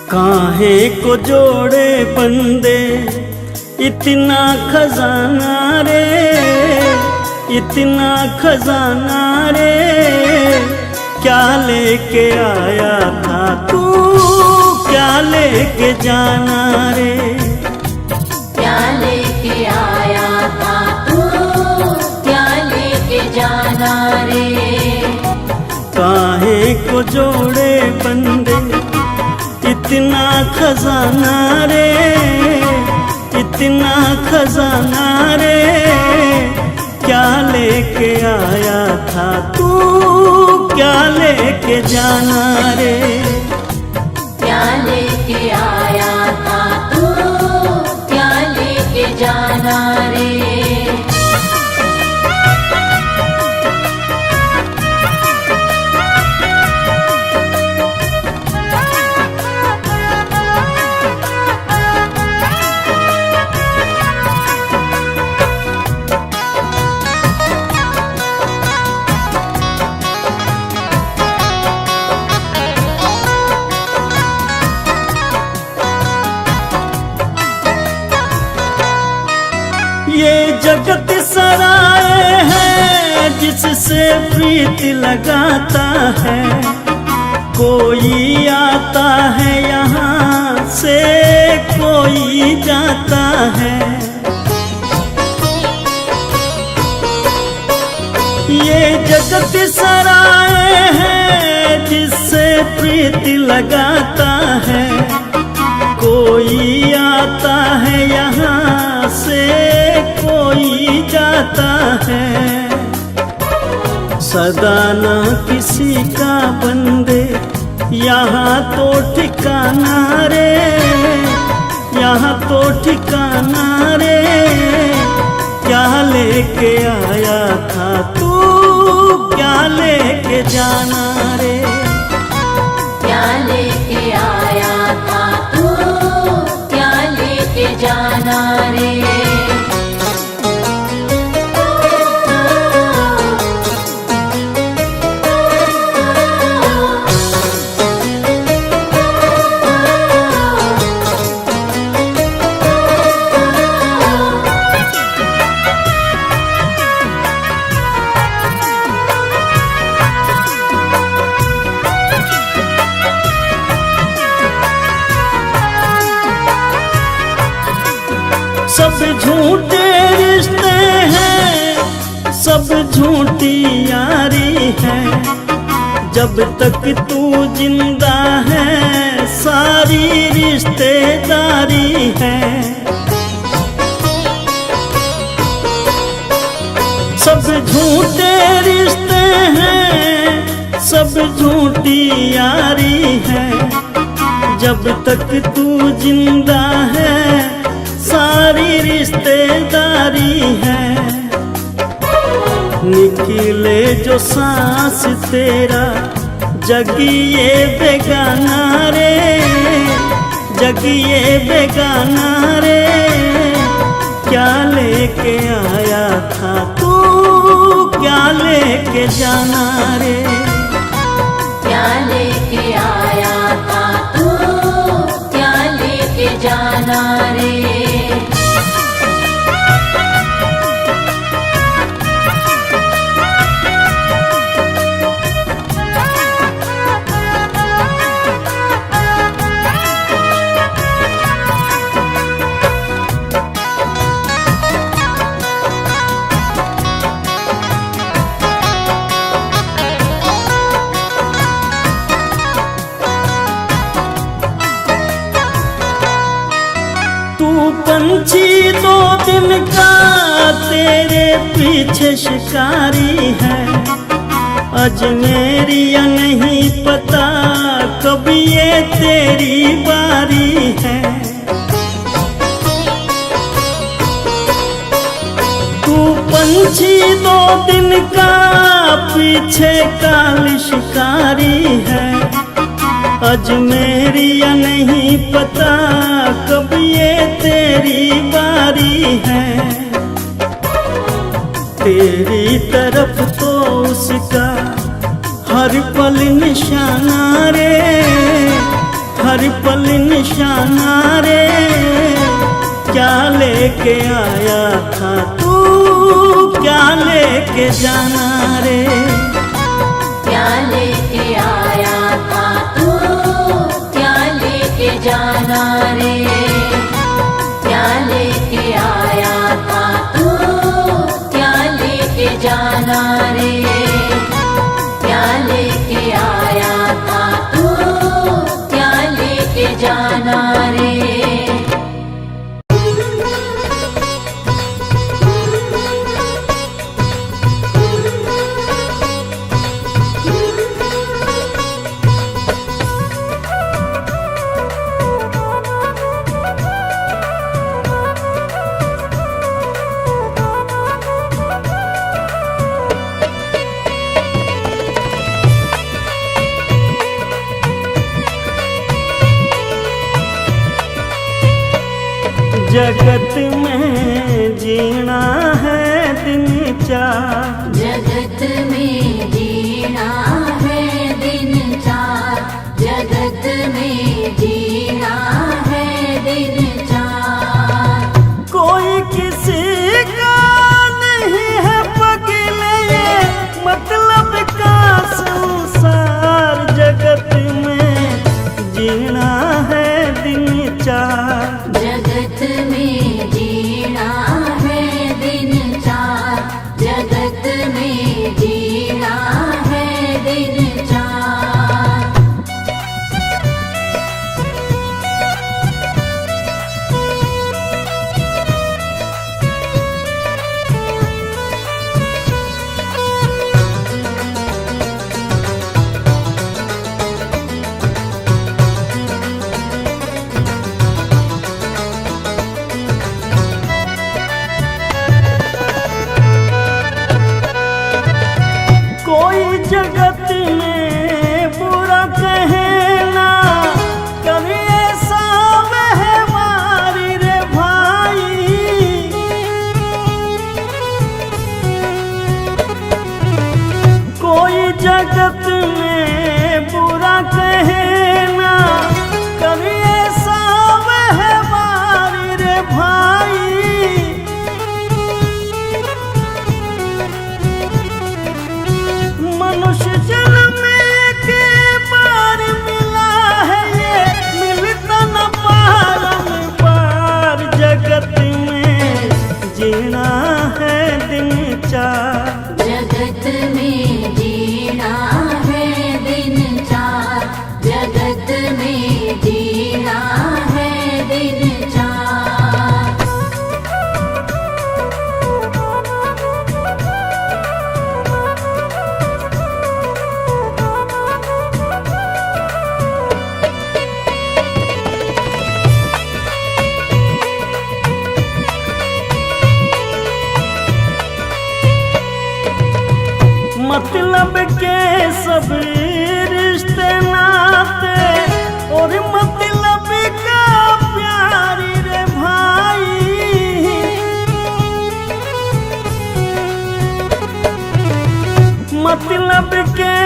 काहे को जोड़े बंदे इतना खजाना रे, इतना खजाना रे, क्या लेके आया था तू, क्या लेके जाना रे, क्या लेके आया था तू, क्या लेके जाना रे। काहे को जोड़े बंदे इतना खजाना रे, इतना खजाना रे, क्या लेके आया था तू, क्या लेके जाना रे, क्या लेके आया था तू, क्या लेके जाना रे। ये जगत सराय है जिससे प्रीत लगाता है, कोई आता है यहाँ से कोई जाता है। ये जगत सराय है जिससे प्रीत लगाता है, कोई आता है यहाँ से कोई जाता है। सदा ना किसी का बंदे यहाँ तो ठिकाना रे, यहाँ तो ठिकाना रे, क्या लेके आया था तू, क्या लेके जाना रे, क्या लेके आया था तू, क्या लेके जाना रे। सब झूठे रिश्ते हैं, सब झूठी यारी है, जब तक तू जिंदा है सारी रिश्तेदारी है। सब झूठे रिश्ते हैं, सब झूठी यारी है, जब तक तू जिंदा है सारी रिश्तेदारी है। निकले जो सांस तेरा जगिए बेगाना रे, जगिए बेगाना रे, क्या लेके आया था तू, क्या लेके जाना रे, क्या लेके आया था तू, क्या लेके जाना रे। पंछी दो दिन का तेरे पीछे शिकारी है, अजमेरिया नहीं पता कब ये तेरी बारी है। तू पंछी दो दिन का पीछे काल शिकारी है, अजमेरिया नहीं पता कब ये तेरी बारी है। तेरी तरफ तो उसका हर पल निशाना रे, हर हर पल निशाना रे, क्या लेके आया था तू, क्या लेके जाना रे। क्या लेके आया था तू, क्या लेके जाना रे। क्या लेके आया था तू, क्या लेके जाना रे। क्या लेके आया था तू, क्या लेके जाना रे। जगत में जीना है दिन चार, जगत में जीना है दिन चार। जगत में जीना है दिन चार। कोई किसी का नहीं है पगले, मतलब का संसार। जगत में जीना है दिन चार, जगत में जीना है दिन चार। जगत में जीना है दिन चार। कोई जगत में बुरा कहना, कभी ऐसा महमारी रे भाई। कोई जगत में बुरा कहना, कभी ऐसा महमारी रे भाई। मनुष्य जन्म के बार मिला है ये, मिलता न पार। जगत में जीना है दिन चार, जगत में जीना है दिन चार। जगत में जीना है दिन चार। मतलब के सब रिश्ते नाते, और मतलब का प्यार रे भाई। मतलब के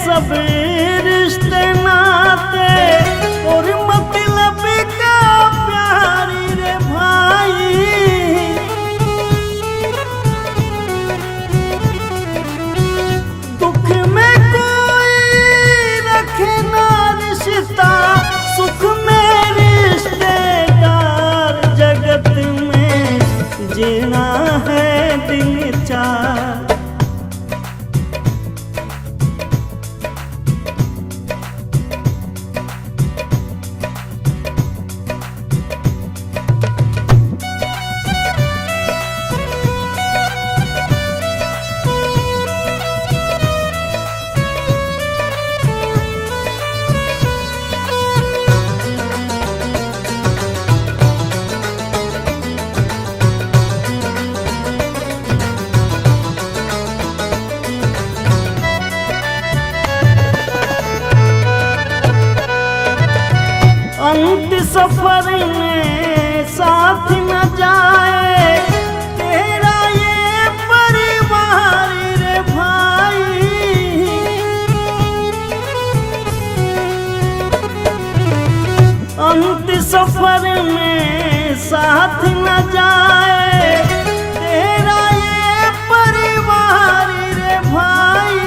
सब रिश्ते नाते, और मतलब का प्यार रे भाई। दुख में कोई रखे ना रिश्ता, सुख में रिश्तेदार। जगत में जीना है दिन चार, अंत सफर में साथ न जाए तेरा ये परिवार रे भाई। अंत सफर में साथ न जाए तेरा ये परिवार रे भाई।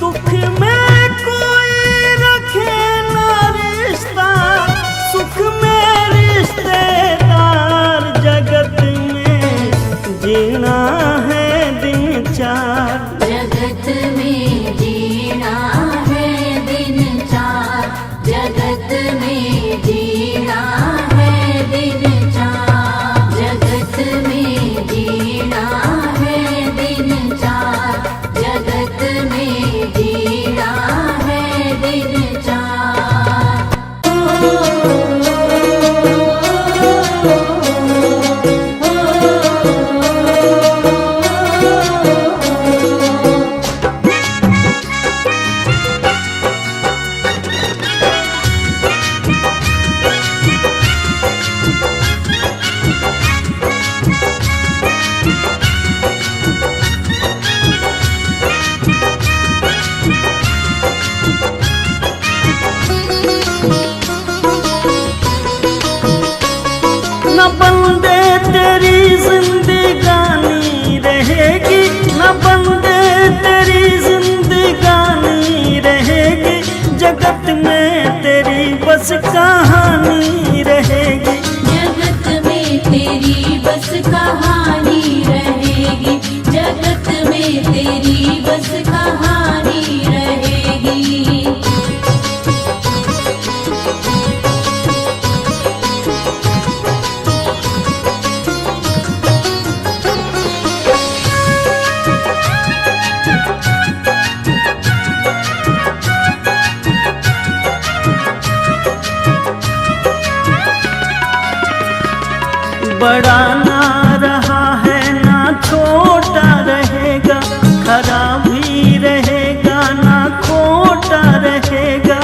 दुख में कोई रखे न रिश्ता, सुख में रिश्तेदार, जगत में जीना है दिन चार। जगत में जीना है दिन चार, जगत में जीना है दिन चार, जगत में जीना है दिन चार, जगत में जीना है दिन चार। न बंदे तेरी जिंदगानी रहेगी, न बंदे तेरी जिंदगानी रहेगी, जगत में तेरी बस कहानी रहेगी। जगत में तेरी बस कहानी रहेगी, जगत में तेरी बस कहानी रहेगी। बड़ा ना रहा है ना छोटा रहेगा, खरा भी रहेगा ना खोटा रहेगा।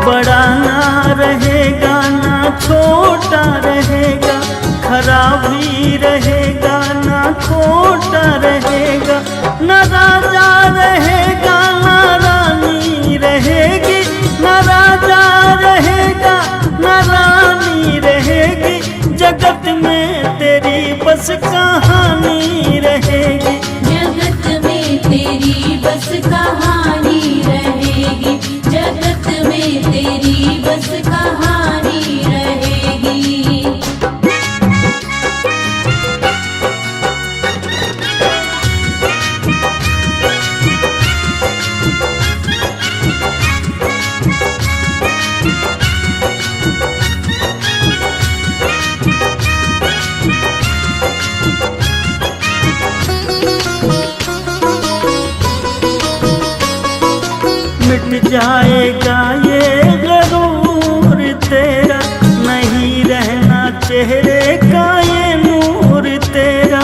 बड़ा ना रहेगा ना छोटा रहेगा, खरा भी रहेगा ना खोटा रहेगा। न राजा रहेगा ना रानी रहेगी, न राजा रहेगा न रानी रहेगी, जगत में तेरी बस कहानी रहेगी। जगत में तेरी बस कहानी रहेगी, जगत में तेरी बस कहानी रहेगी। मिट जाएगा ये गरूर तेरा, नहीं रहना चेहरे का ये नूर तेरा।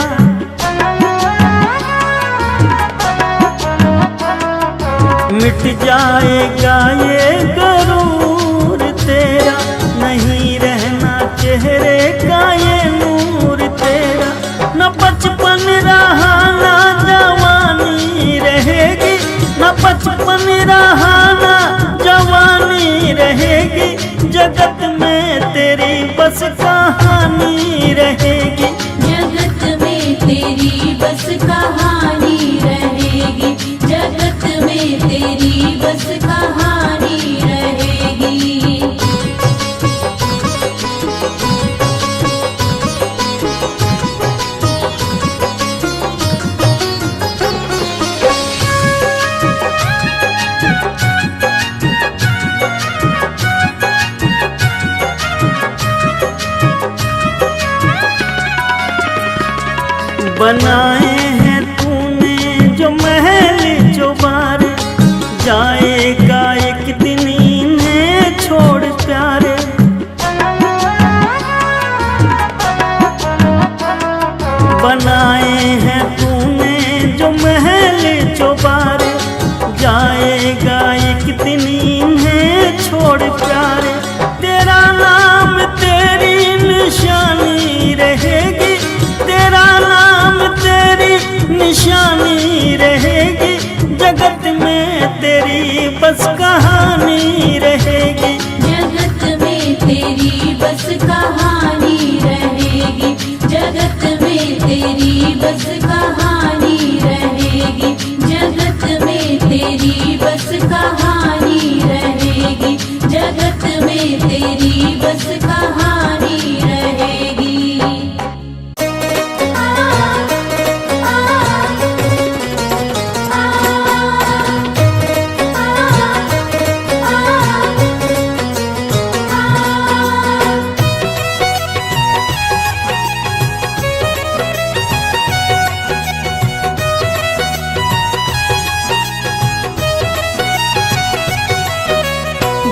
मिट जाएगा ये गरूर तेरा, नहीं रहना चेहरे का ये नूर तेरा। न बचपन रहा ना जवानी रहेगी, न बचपन रहा ना जवानी रहेगी, जगत में तेरी बस कहानी रहेगी। जगत में तेरी बस कहानी रहेगी, जगत में तेरी बस कहानी रहेगी। बनाए हैं तूने जो महल जो बार, जाएगा एक दिन इन्हें छोड़ प्यारे। बनाए हैं तूने जो महल जो बार, जाएगा एक दिन इन्हें छोड़ प्यारे। तेरा नाम तेरी निशानी रहेगी, तेरा नाम बस कहानी रहेगी। जगत में तेरी बस कहानी रहेगी, जगत में तेरी बस कहानी रहेगी, जगत में तेरी बस कहानी रहेगी, जगत में तेरी बस कहानी रहेगी।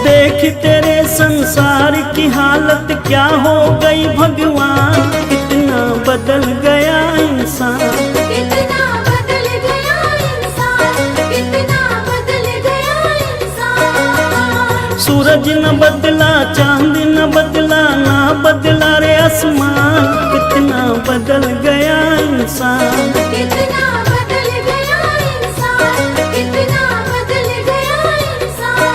देख तेरे संसार की हालत क्या हो गई भगवान, कितना बदल गया इंसान। कितना बदल गया इंसान, कितना बदल गया इंसान। सूरज न बदला, चांद न बदला, ना बदला रे आसमान, कितना बदल गया इंसान। कितना बदल गया इंसान, कितना बदल गया इंसान।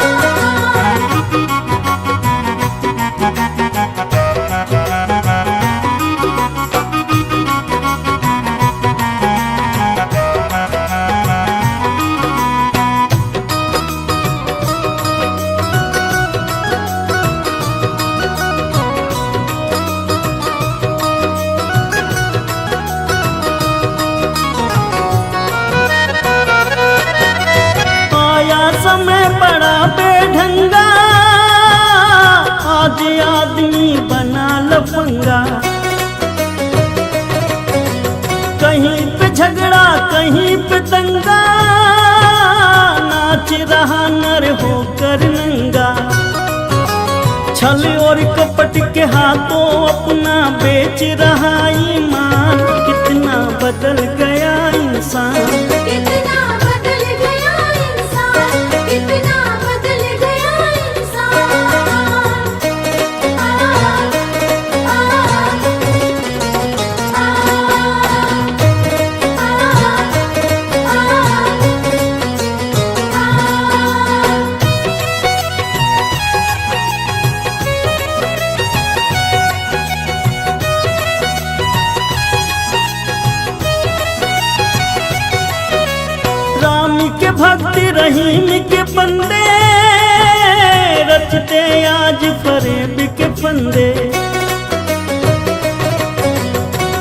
समय बड़ा बेढंगा, आज आदमी बना लफंगा। कहीं पे झगड़ा कहीं पे दंगा, नाच रहा नर होकर नंगा। छल और कपट के हाथों अपना बेच रहा ईमान, कितना बदल गया इंसान। कितना बदल गया इंसान, कितना बदल गया इंसान। राम के भक्त रहीम के बंदे, रचते आज फरेब के फंदे।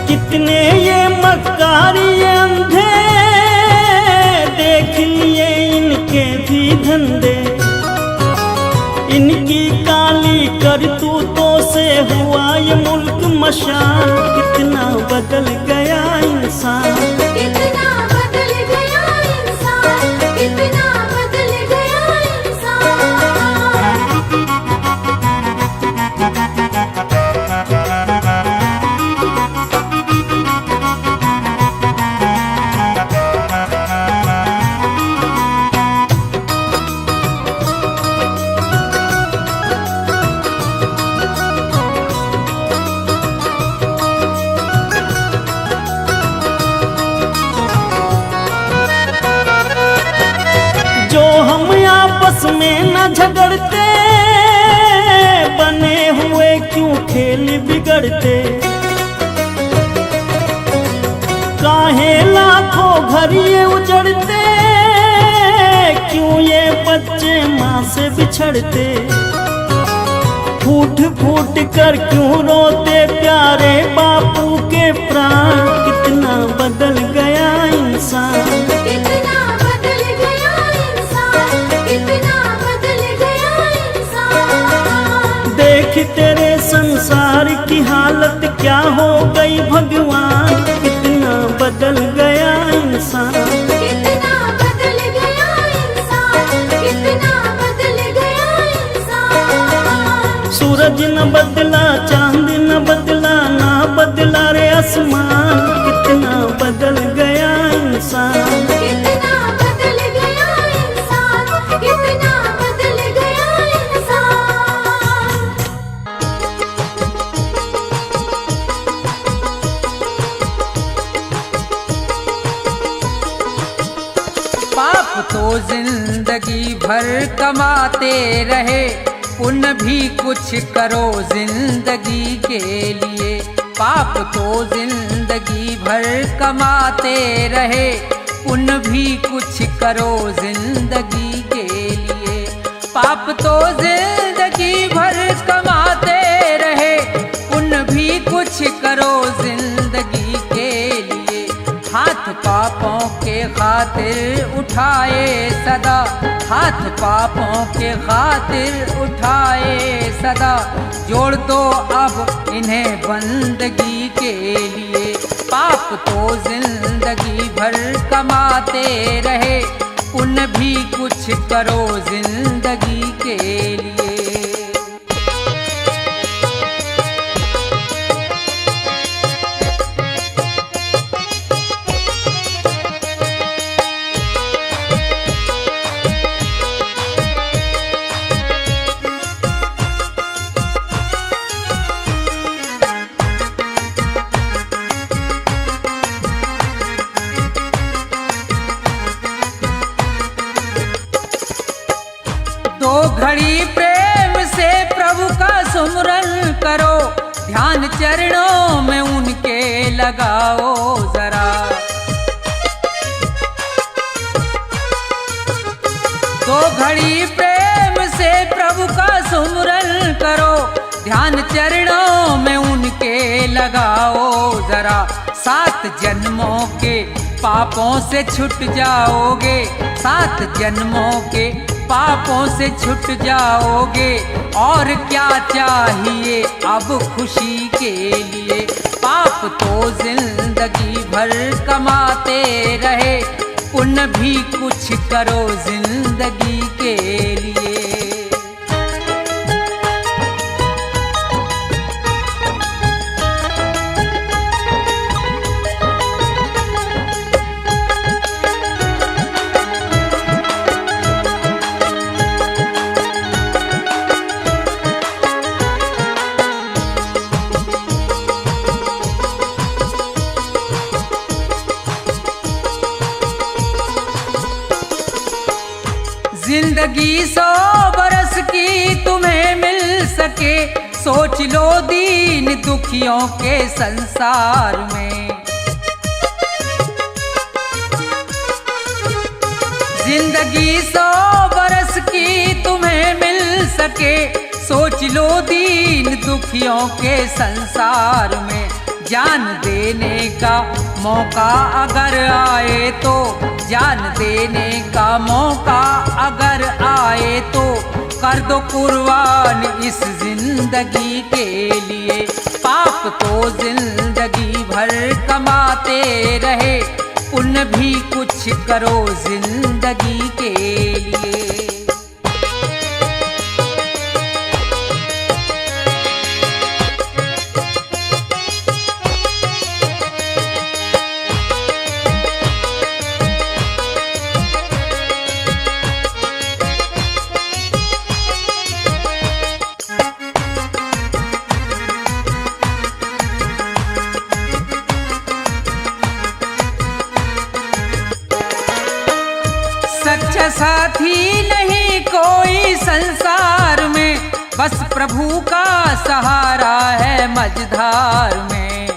कितने ये मक्कारी ये अंधे, देख लिए इनके भी धंधे। इनकी काली करतूतों से हुआ ये मुल्क मशान, कितना बदल गया इंसान। कितना बदल गया इंसान, कितना बदल गया इंसान। जो हम आपस में न झगड़ते, बने हुए क्यों खेल बिगड़ते। काहे लाखों घर ये उजड़ते, क्यों ये बच्चे माँ से बिछड़ते। फूट फूट कर क्यों रोते प्यारे बापू के प्राण, कितना बदल गया इंसान। कितना बदल गया इंसान, कितना बदल गया इंसान। देख तेरे संसार की हालत क्या हो गई भगवान, कितना बदल गया इंसान। कितना बदल गया इंसान, कितना बदल गया इंसान। सूरज न बदला, चांद न बदला, ना बदला रे आसमान, कितना बदल गया इंसान। कितना बदल गया इंसान, कितना बदल गया इंसान। तो जिंदगी भर कमाते रहे, पुण्य भी कुछ करो जिंदगी के लिए। पाप तो जिंदगी भर कमाते रहे, पुण्य भी कुछ करो जिंदगी के लिए। पाप तो जिंदगी भर कमाते रहे, पुण्य भी कुछ करो जिंदगी के लिए। हाथ पापों के खातिर उठाए सदा, हाथ पापों के खातिर उठाए सदा, जोड़ दो अब इन्हें बंदगी के लिए। पाप तो जिंदगी भर कमाते रहे, पुण्य भी कुछ करो जिंदगी के लिए। दो घड़ी प्रेम से प्रभु का सुमरन करो, ध्यान चरणों में उनके लगाओ जरा। दो घड़ी प्रेम से प्रभु का सुमरन करो, ध्यान चरणों में उनके लगाओ जरा। 7 जन्मों के पापों से छूट जाओगे, 7 जन्मों के पापों से छूट जाओगे। और क्या चाहिए अब खुशी के लिए। पाप तो जिंदगी भर कमाते रहे, पुण्य भी कुछ करो जिंदगी के लिए। जिंदगी 100 बरस की तुम्हें मिल सके, सोच लो दीन दुखियों के संसार में। जिंदगी 100 बरस की तुम्हें मिल सके, सोच लो दीन दुखियों के संसार में। जान देने का मौका अगर आए तो, जान देने का मौका अगर आए तो, कर दो कुर्बान इस जिंदगी के लिए। पाप तो जिंदगी भर कमाते रहे, पुण्य भी कुछ करो जिंदगी के लिए। सच्चा साथी नहीं कोई संसार में, बस प्रभु का सहारा है मझधार में।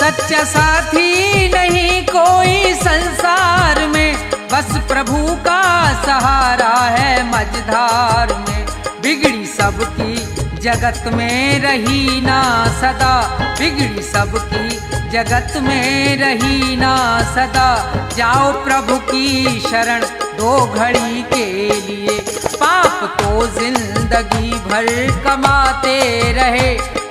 सच्चा साथी नहीं कोई संसार में, बस प्रभु का सहारा है मझधार में। बिगड़ी सबकी जगत में रही ना सदा, बिगड़ी सबकी जगत में रही ना सदा। जाओ प्रभु की शरण 2 घड़ी के लिए। पाप तो जिंदगी भर कमाते रहे,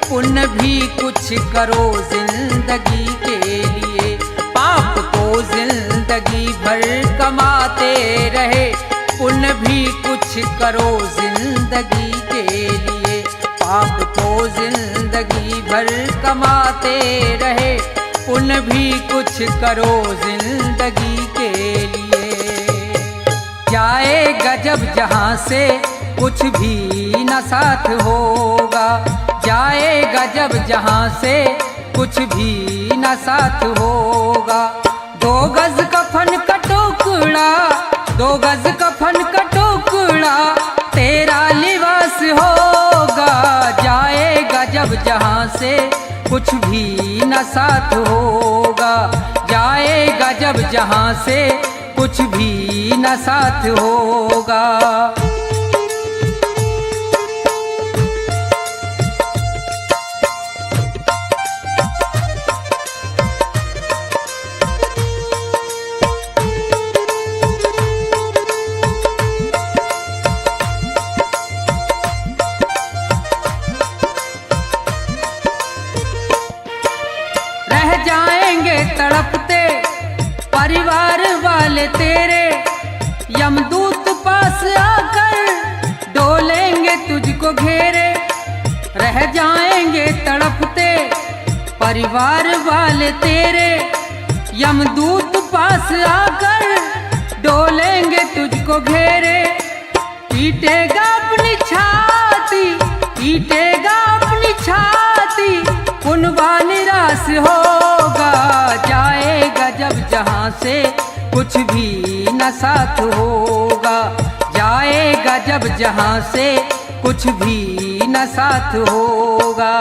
पुण्य भी कुछ करो जिंदगी के लिए। पाप तो जिंदगी भर कमाते रहे, पुण्य भी कुछ करो जिंदगी के लिए। पाप तो जिंदगी भर कमाते रहे, पुण्य भी कुछ करो जिंदगी के लिए। जाएगा जब जहाँ से कुछ भी न साथ होगा, जाएगा जब जहाँ से कुछ भी न साथ होगा। 2 गज कफन का टुकड़ा, 2 गज कफन का टुकड़ा तेरा लिबास होगा। जाएगा जब जहाँ से कुछ भी न साथ होगा। जाएगा जब जहाँ से कुछ भी न साथ होगा। रह जाएंगे तड़पते परिवार वाले तेरे, यमदूत पास आकर डोलेंगे तुझको घेरे। रह जाएंगे तड़पते परिवार वाले तेरे, यमदूत पास आकर डोलेंगे तुझको घेरे। पीटेगा अपनी छाती, पीटेगा अपनी छाती, कुनबा निराश होगा। जाएगा जब जहाँ से कुछ भी न साथ होगा। जाएगा जब जहाँ से कुछ भी न साथ होगा।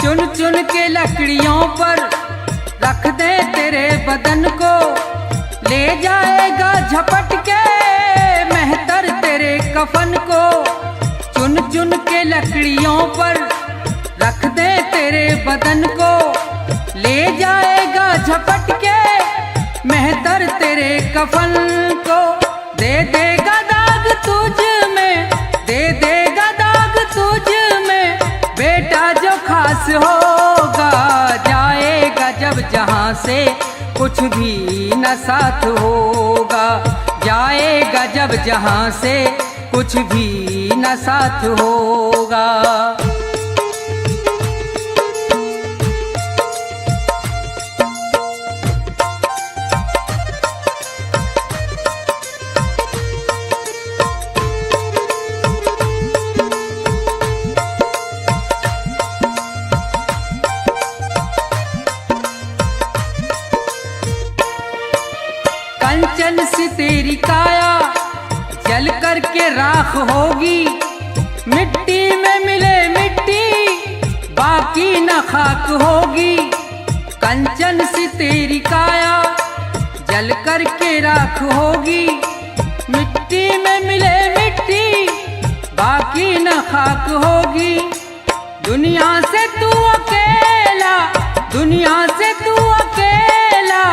चुन चुन के लकड़ियों पर रख दे तेरे बदन को, ले जाएगा झपट के मेहतर तेरे कफन को। चुन चुन के लकड़ियों पर रख दे तेरे बदन को, ले जाएगा झपट के मेहतर तेरे कफन को। दे देगा दाग तुझ में, दे देगा दाग तुझ में, बेटा जो खास होगा। जाएगा जब जहाँ से कुछ भी न साथ होगा। जाएगा जब जहाँ से कुछ भी न साथ होगा। कंचन सी तेरी काया जल करके राख होगी। मिट्टी में मिले मिट्टी बाकी न खाक होगी। कंचन सी तेरी काया जल करके राख होगी। मिट्टी में मिले मिट्टी बाकी न खाक होगी। दुनिया से तू अकेला, दुनिया से तू अकेला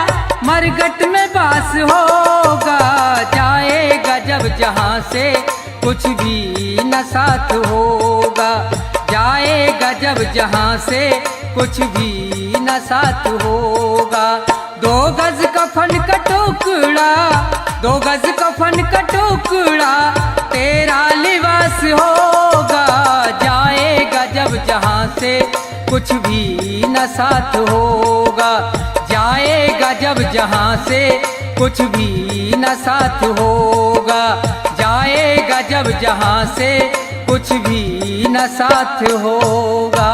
मरघट में बास होगा। जाएगा जब जहाँ से कुछ भी न साथ होगा। जाएगा जब जहाँ से कुछ भी न साथ होगा। 2 गज कफन का टुकड़ा, 2 गज कफन का टुकड़ा तेरा लिबास होगा। जाएगा जब जहाँ से कुछ भी न साथ होगा। जाएगा जब जहाँ से कुछ भी न साथ होगा। जाएगा जब जहाँ से कुछ भी न साथ होगा।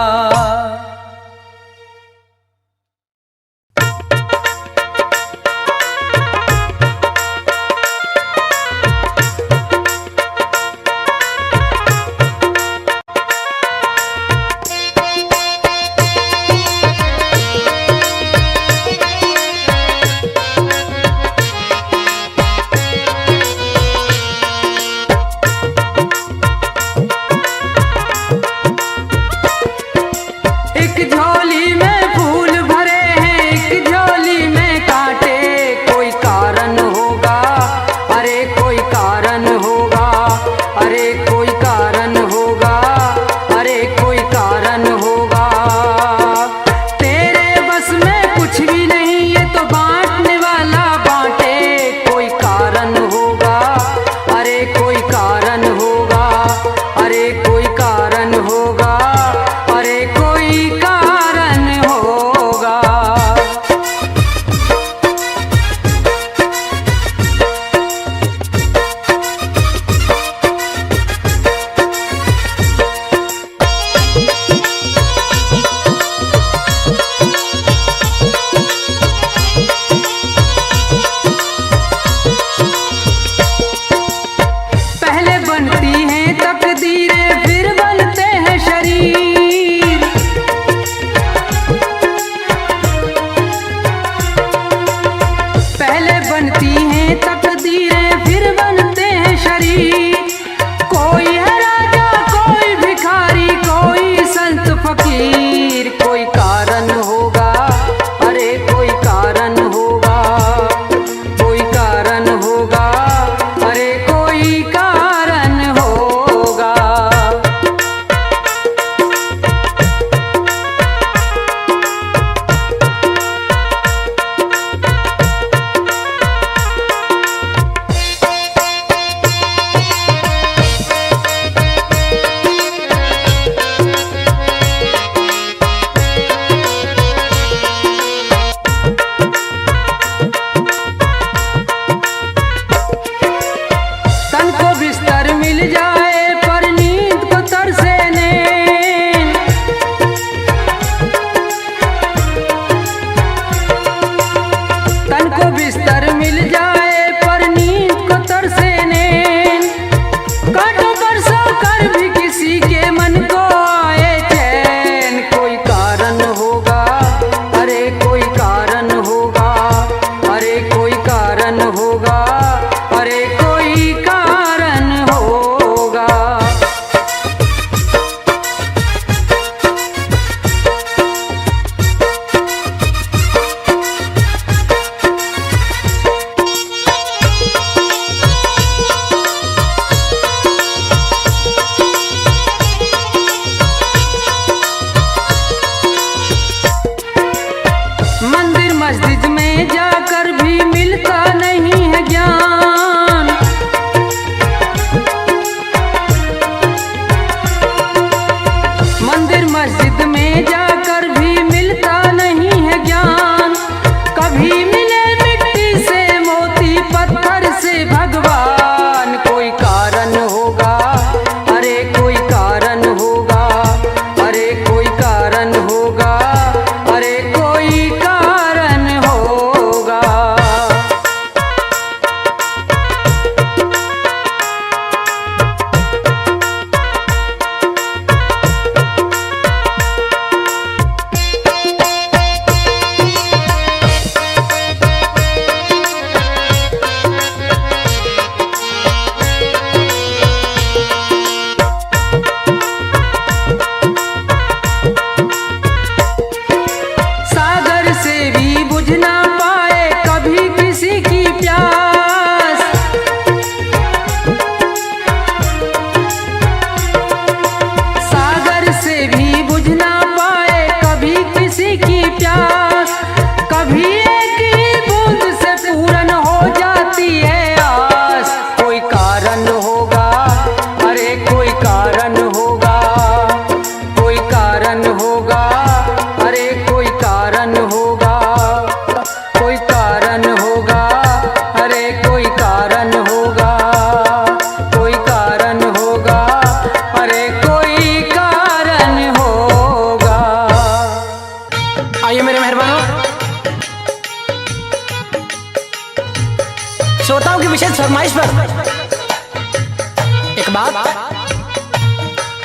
बात,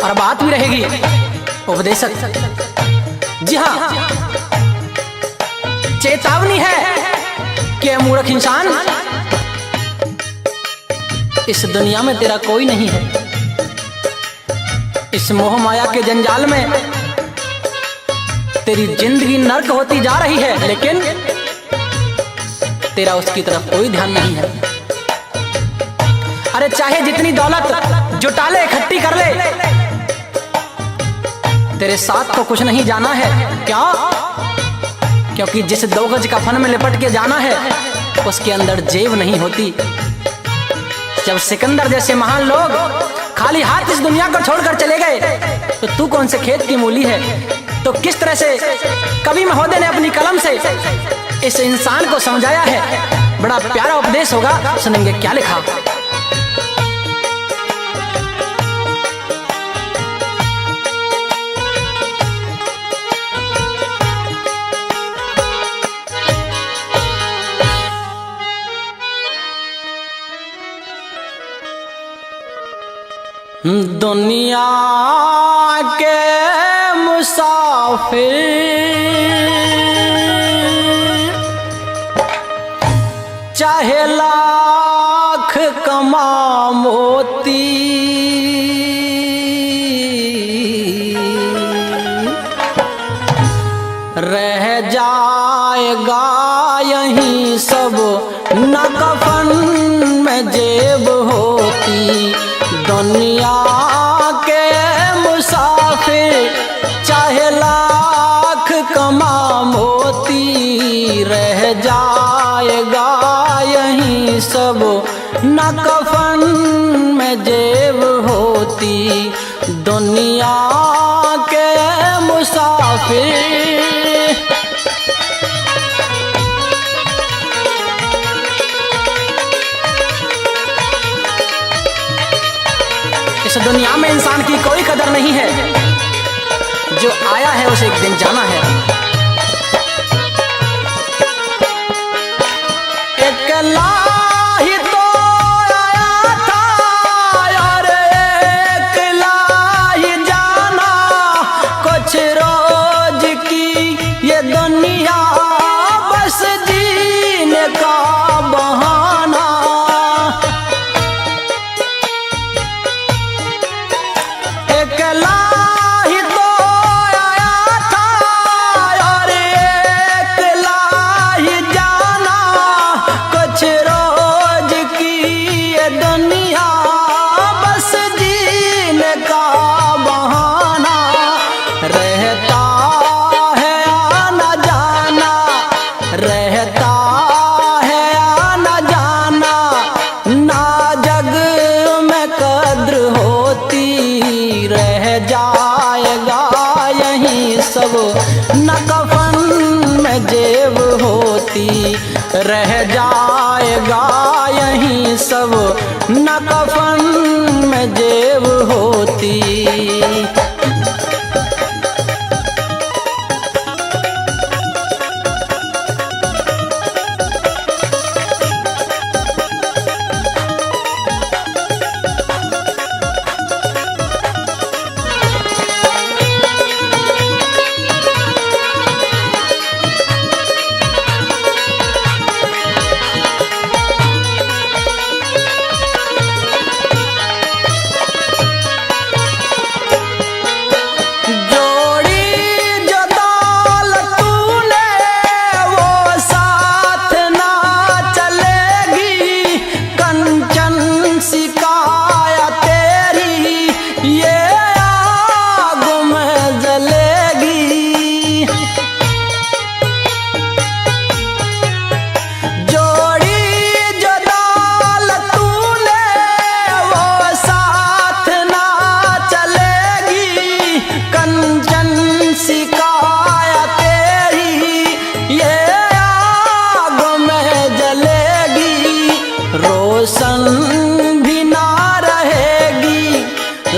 और बात भी रहेगी उपदेशक। जी हाँ, चेतावनी है कि मूर्ख इंसान, इस दुनिया में तेरा कोई नहीं है। इस मोह माया के जंजाल में तेरी जिंदगी नर्क होती जा रही है, लेकिन तेरा उसकी तरफ कोई ध्यान नहीं है। अरे चाहे जितनी दौलत जुटा ले, इकट्ठी कर ले, तेरे साथ तो कुछ नहीं जाना है। क्या? क्योंकि जिस 2 गज का फन में लिपट के जाना है, उसके अंदर जेब नहीं होती। जब सिकंदर जैसे महान लोग खाली हाथ इस दुनिया को छोड़कर चले गए, तो तू कौन से खेत की मूली है? तो किस तरह से कवि महोदय ने अपनी कलम से इस इंसान को समझाया है। बड़ा प्यारा उपदेश होगा, सुनेंगे क्या लिखा। दुनिया के मुसाफिर चाहे लाख कमा मोती, रह जाएगा यहीं सब न कफन में जेब होती। दुनिया के मुसाफिर चाहे लाख कमा मोती, रह जाएगा यहीं सब न कफन में जेब होती। दुनिया के मुसाफिर। इस दुनिया में इंसान की कोई कदर नहीं है, जो आया है उसे एक दिन जाना है। अकेला ही तो आया था और अकेला ही जाना, कुछ रोज की ये दुनिया बस जीने का बहाना। अकेला ही तो आया था और अकेला ही जाना, कुछ रोज की ये दुनिया बस जीने का बहाना। रहता है आना जाना, रहता है आना जाना, ना जग में कद्र होती। रह जाएगा यहीं सब न कफन में जेब होती। रह जाएगा यहीं सब न कफन में जेब होती।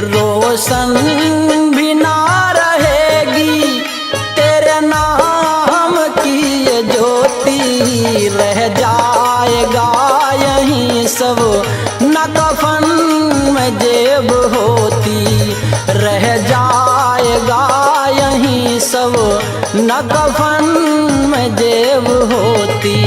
रोशन भी ना रहेगी, तेरे नाम की ये ज्योति रह जाएगा यहीं सब न कफन कफन में जेब होती, रह जाएगा यहीं सब न कफन में जेब होती।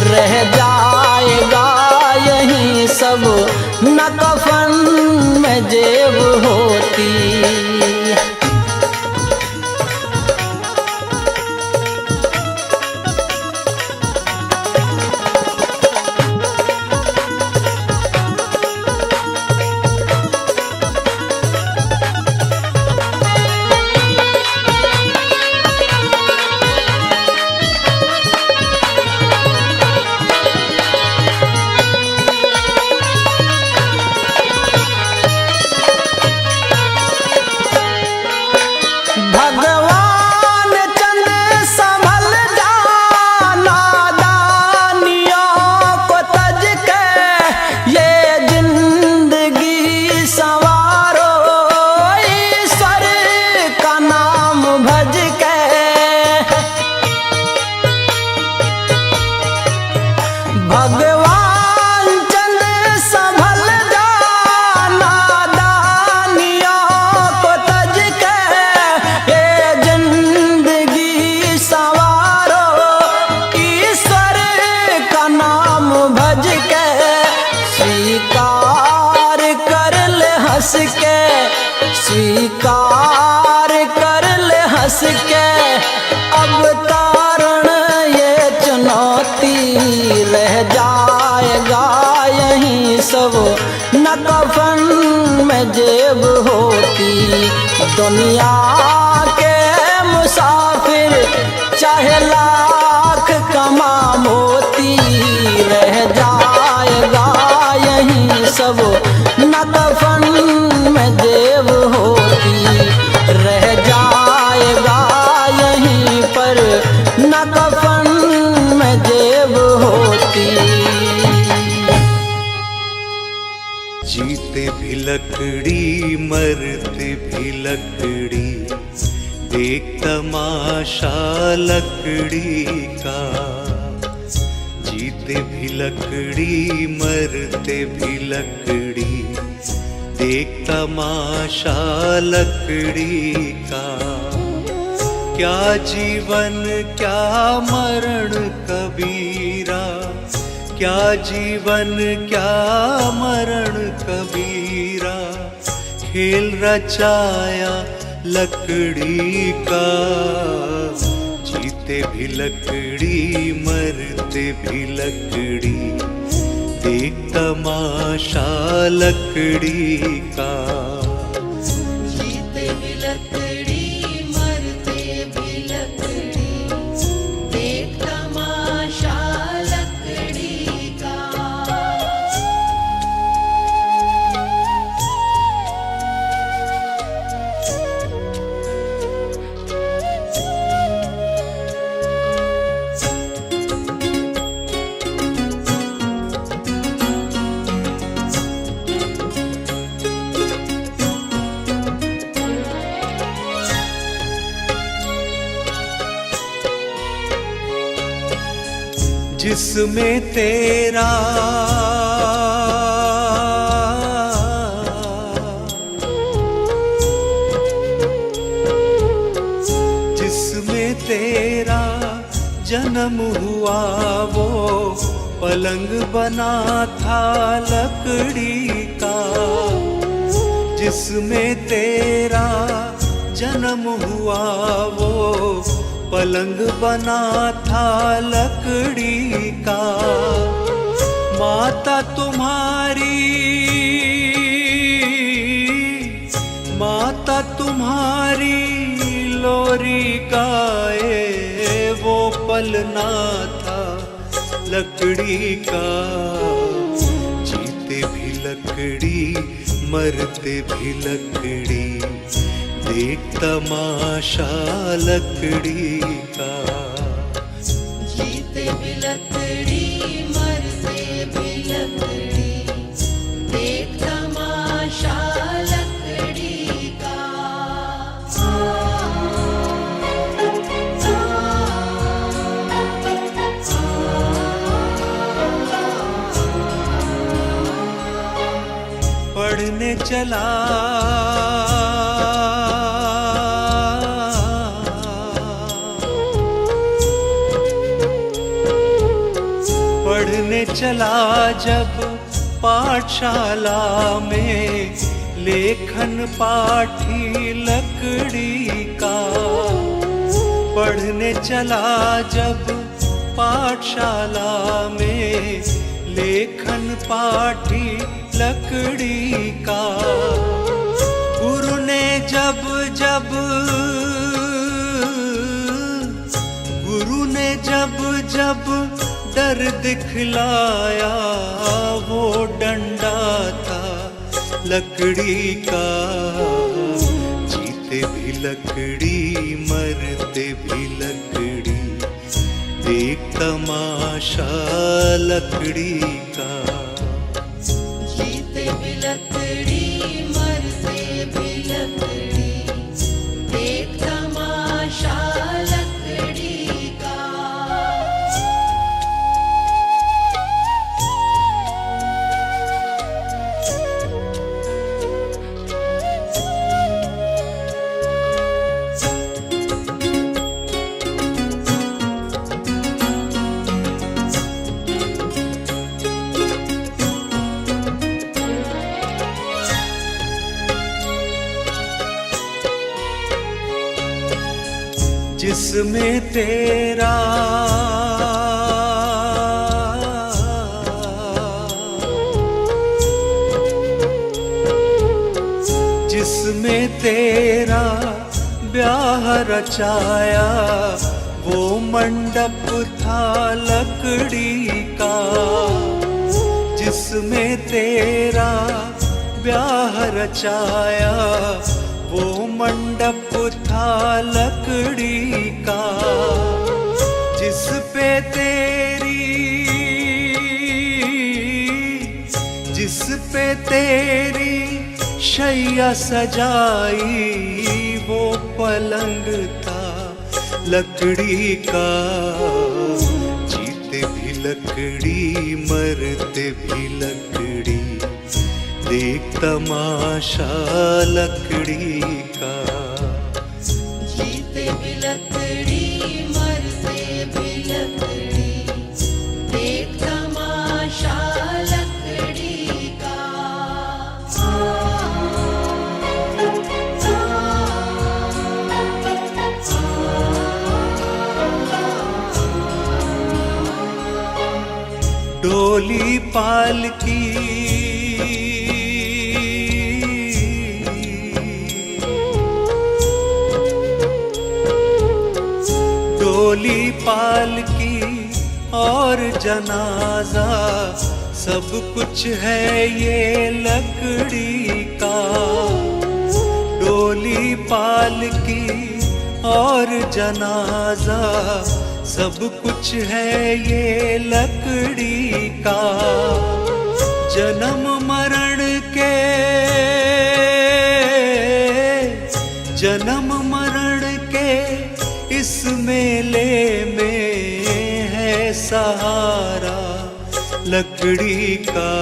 रह जाएगा यहीं सब न कफन में जेब होती। स्वीकार कर ले हंस के अब तारण ये चुनौती। रह जाएगा यहीं सब न कफन में जेब होती। दुनिया के मुसाफिर चाहे लाख कमा मोती, रह जाएगा यहीं सब न कफन में जेब होती। रह जाएगा यहीं पर न कफन में जेब होती। जीते भी लकड़ी मरते भी लकड़ी, देख तमाशा लकड़ी का। जीते भी लकड़ी मरते भी लकड़ी, देख तमाशा लकड़ी का। क्या जीवन क्या मरण कबीरा, क्या जीवन क्या मरण कबीरा। खेल रचाया लकड़ी का। जीते भी लकड़ी मरते भी लकड़ी, देख तमाशा लकड़ी का। जीते भी लकड़ी मरते भी लकड़ी, देख तमाशा लकड़ी का। जिसमें तेरा जिसमें तेरा जन्म हुआ वो पलंग बना था लकड़ी का। जिसमें तेरा जन्म हुआ वो पलंग बना था लकड़ी का। माता तुम्हारी लोरी गाए वो पलना था लकड़ी का। जीते भी लकड़ी मरते भी लकड़ी, देख तमाशा लकड़ी का। जीते भी लकड़ी मरते भी लकड़ी, देख तमाशा लकड़ी का। पढ़ने चला पढ़ने चला जब पाठशाला में, लेखन पाठी लकड़ी का। पढ़ने चला जब पाठशाला में, लेखन पाठी लकड़ी का। गुरु ने जब डर दिखलाया वो डंडा था लकड़ी का। जीते भी लकड़ी मरते भी लकड़ी, देख तमाशा लकड़ी का। जीते भी लकड़ी मरते भी लकड़ी, देख तमाशा लकड़ी का। जिसमें तेरा ब्याह रचाया वो मंडप था लकड़ी का। जिसमें तेरा ब्याह रचाया वो मंडप था लकड़ी का। जिस पे तेरी शैया सजाई वो पलंग था लकड़ी का। जीते भी लकड़ी मरते भी लकड़ी, देख तमाशा लकड़ी का। जीते भी लकड़ी मरते भी लकड़ी, देख तमाशा लकड़ी का। डोली पालकी डोली पालकी और जनाजा सब कुछ है ये लकड़ी का। डोली पालकी और जनाजा सब कुछ है ये लकड़ी का। जन्म मरण के इस मेले में है सहारा लकड़ी का।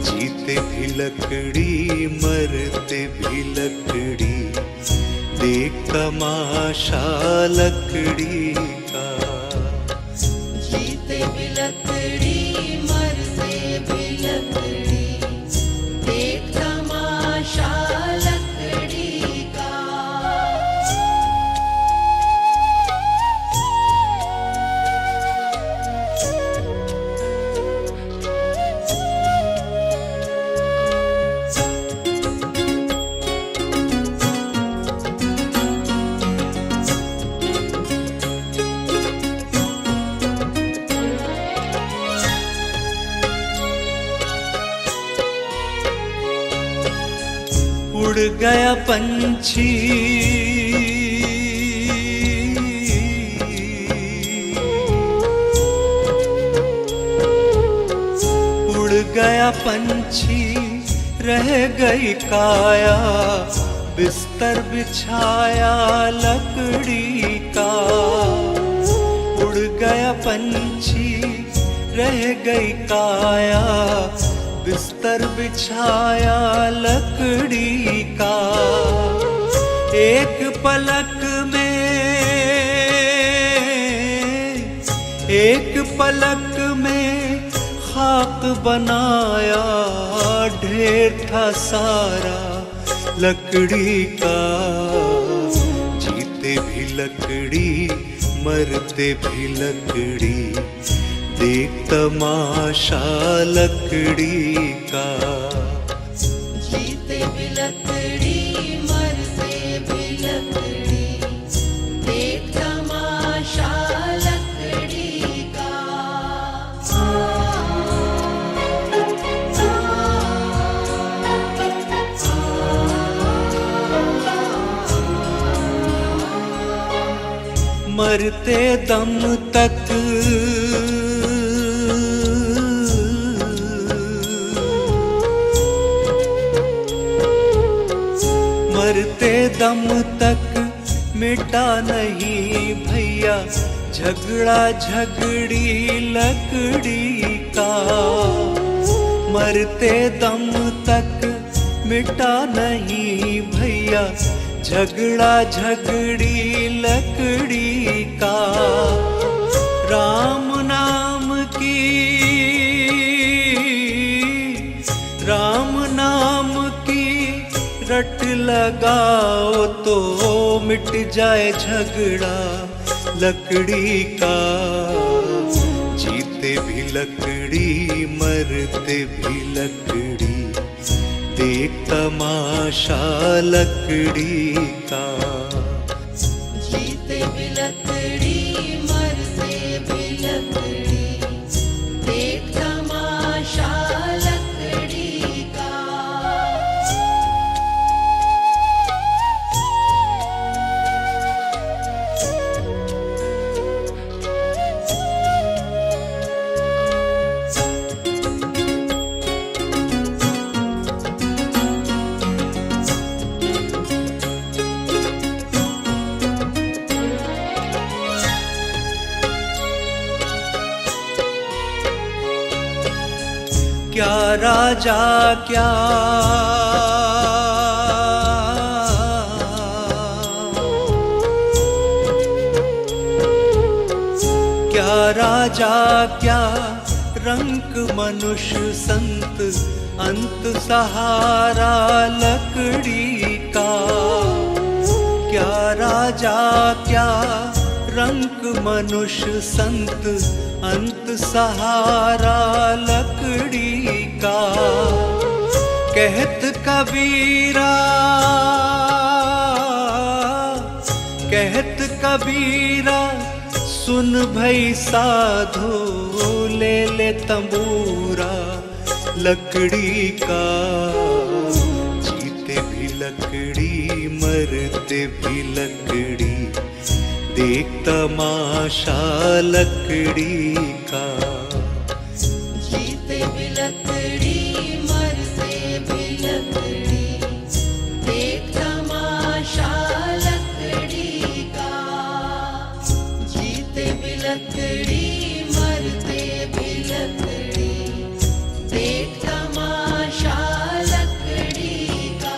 जीते भी लकड़ी मरते भी लकड़ी, देख तमाशा लकड़ी का। जीते भी लकड़ी मरते भी लकड़ी, देख तमाशा लकड़ी का। उड़ गया पंछी उड़ गया पंछी, रह गई काया बिस्तर बिछाया लकड़ी का। उड़ गया पंछी, रह गई काया बिस्तर बिछाया लकड़ी का। एक पलक में खाक बनाया ढेर था सारा लकड़ी का। जीते भी लकड़ी मरते भी लकड़ी, देख तमाशा लकड़ी का। जीते भी लकड़ी मरते भी लकड़ी, देख तमाशा लकड़ी का। मरते दम तक मरते दम तक मिटा नहीं भैया झगड़ा झगड़ी लकड़ी का। मरते दम तक मिटा नहीं भैया झगड़ा झगड़ी लकड़ी का। राम नाम की रट लगाओ तो मिट जाए झगड़ा लकड़ी का। जीते भी लकड़ी मरते भी लकड़ी, देख तमाशा लकड़ी का। जीते भी लकड़ी मरते भी लकड़ी, देख तमाशा लकड़ी का। क्या राजा क्या राजा क्या रंग मनुष्य संत, अंत सहारा लकड़ी का। क्या राजा क्या रंक मनुष्य संत, अंत सहारा लकड़ी का। कहत कबीरा सुन भई साधो, ले तंबूरा लकड़ी का। जीते भी लकड़ी मरते भी लकड़ी, देख तमाशा लकड़ी का। जीते भी लकड़ी मरते भी लकड़ी, देख तमाशा लकड़ी का। जीते भी लकड़ी मरते भी लकड़ी, देख तमाशा लकड़ी का।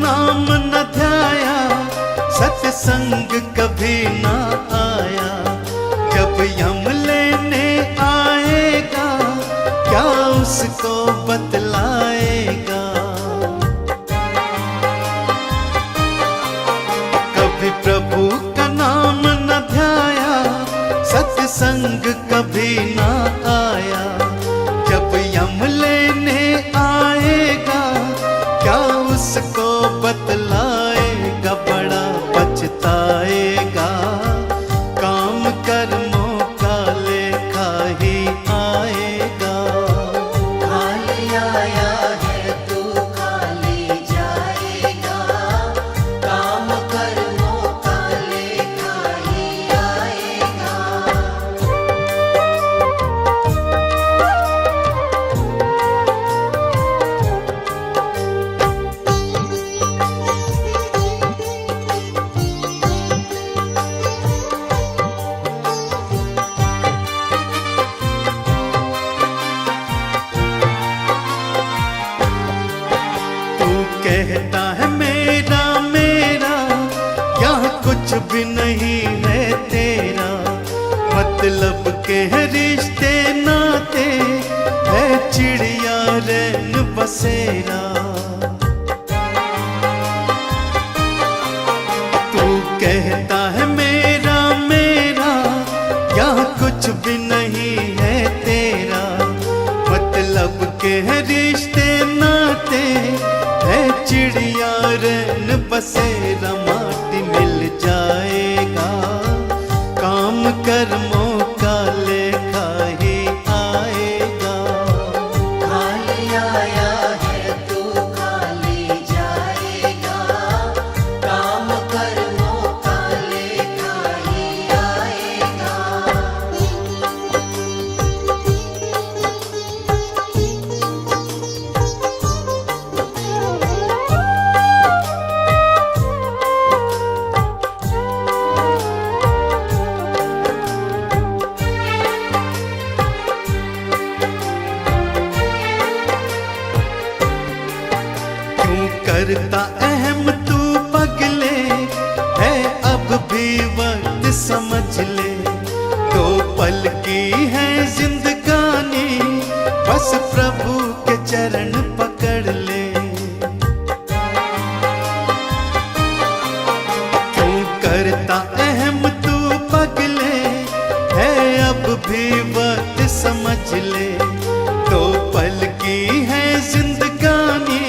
नाम न ध्याया, सत्संग कभी ना आया। जब यम लेने आएगा, क्या उसको बतलाएगा। कभी प्रभु का नाम न ध्याया, सत्संग कभी ना आया। जब यम लेने आएगा, क्या उसको बतलाएगा। बड़ा पछताएगा, काम कर्मों का लेखा ही आएगा। खाली आया है तू खाली जाएगा, काम कर्मों का लेखा ही आएगा। तू कहता है मेरा मेरा, यहाँ कुछ भी नहीं है तेरा। मतलब के है रिश्ते नाते, है चिड़िया रैन बसेरा। तू कहता है मेरा मेरा, यहाँ कुछ भी नहीं है तेरा। मतलब के है रिश्ते नाते, है चिड़िया रैन बसेरा। माटी मिल जाएगा, काम कर्मों का लेखा ही आएगा। खाली आया है तू खाली जाएगा, काम कर्मों का लेखा ही आएगा। क्यों करता अहम तू पगले, है अब भी वक्त समझ ले। दो पल की है जिंदगानी, बस प्रभु के चरण पकड़ ले। क्यों करता अहम तू पगले, है अब भी वक्त समझ ले। दो पल की है जिंदगानी,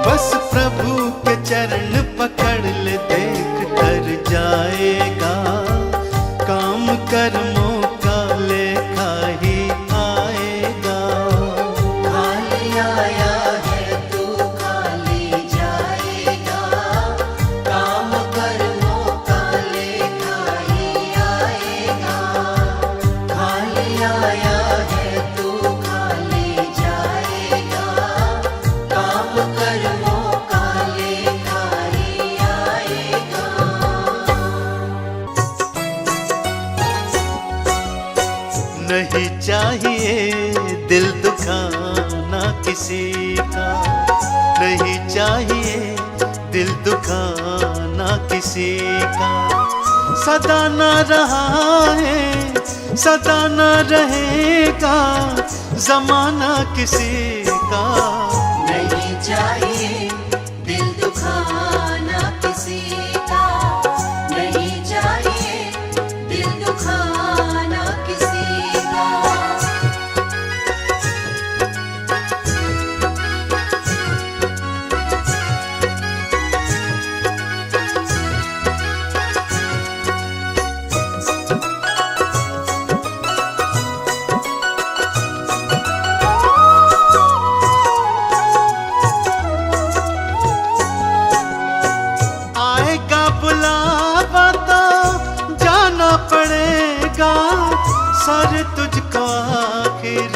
बस प्रभु के चरण पकड़ ले। देख कर जाएगा, काम कर्मों का लेखा ही आएगा। खाली आया है तू खाली जाएगा, काम कर्मों का लेखा ही आएगा। खाली आया है तू खाली जाएगा, काम कर्मों का लेखा ही आएगा। नहीं चाहिए दिल दुखाना किसी का, नहीं चाहिए दिल दुखाना किसी का। सदा न रहा है, सदा न रहेगा जमाना किसी का। नहीं चाहिए दिल दुखाना किसी का, नहीं चाहिए दिल दुखाना किसी का। आएगा बुलावा तो जाना पड़ेगा, सर तुझको आखिर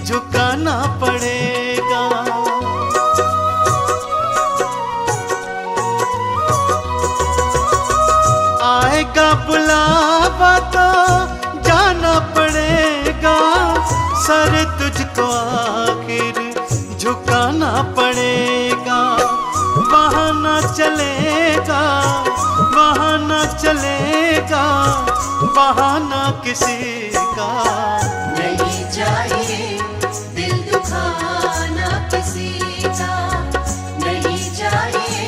झुकाना पड़ेगा। आएगा बुलावा तो जाना पड़ेगा, सर तुझको आखिर झुकाना पड़ेगा। वहाँ बहाना चलेगा, बहाना चलेगा, बहाना किसी का नहीं चाहिए दिल दुखाना किसी का, नहीं चाहिए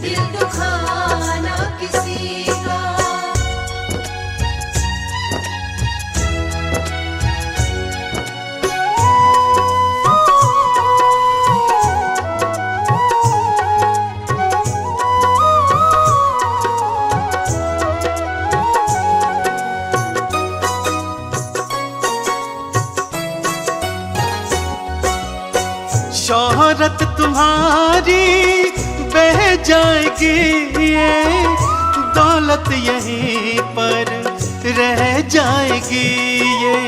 दिल दुखाना किसी का। शोहरत तुम्हारी बह जाएगी, ये दौलत यहीं पर रह जाएगी, ये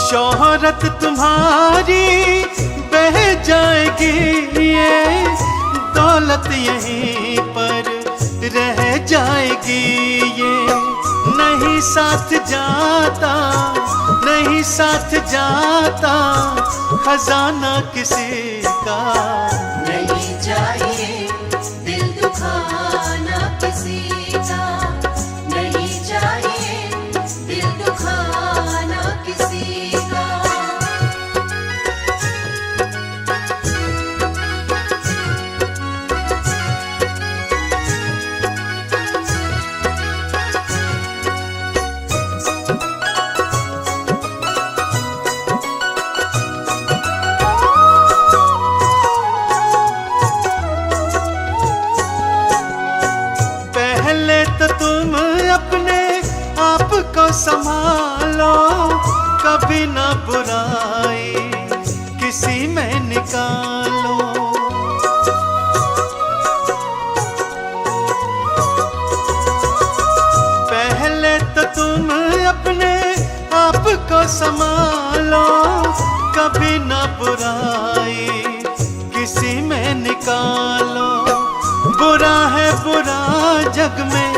शोहरत तुम्हारी बह जाएगी, ये दौलत यहीं पर रह जाएगी, ये नहीं साथ जाता, नहीं साथ जाता खजाना किसी का। नहीं चाहिए दिल दुखाना किसी का, नहीं चाहिए दिल दुखाना किसी का। तुम अपने आप को संभालो, कभी ना बुराई किसी में निकालो। पहले तो तुम अपने आप को संभालो, कभी ना बुराई किसी में निकालो। बुरा है बुरा जग में,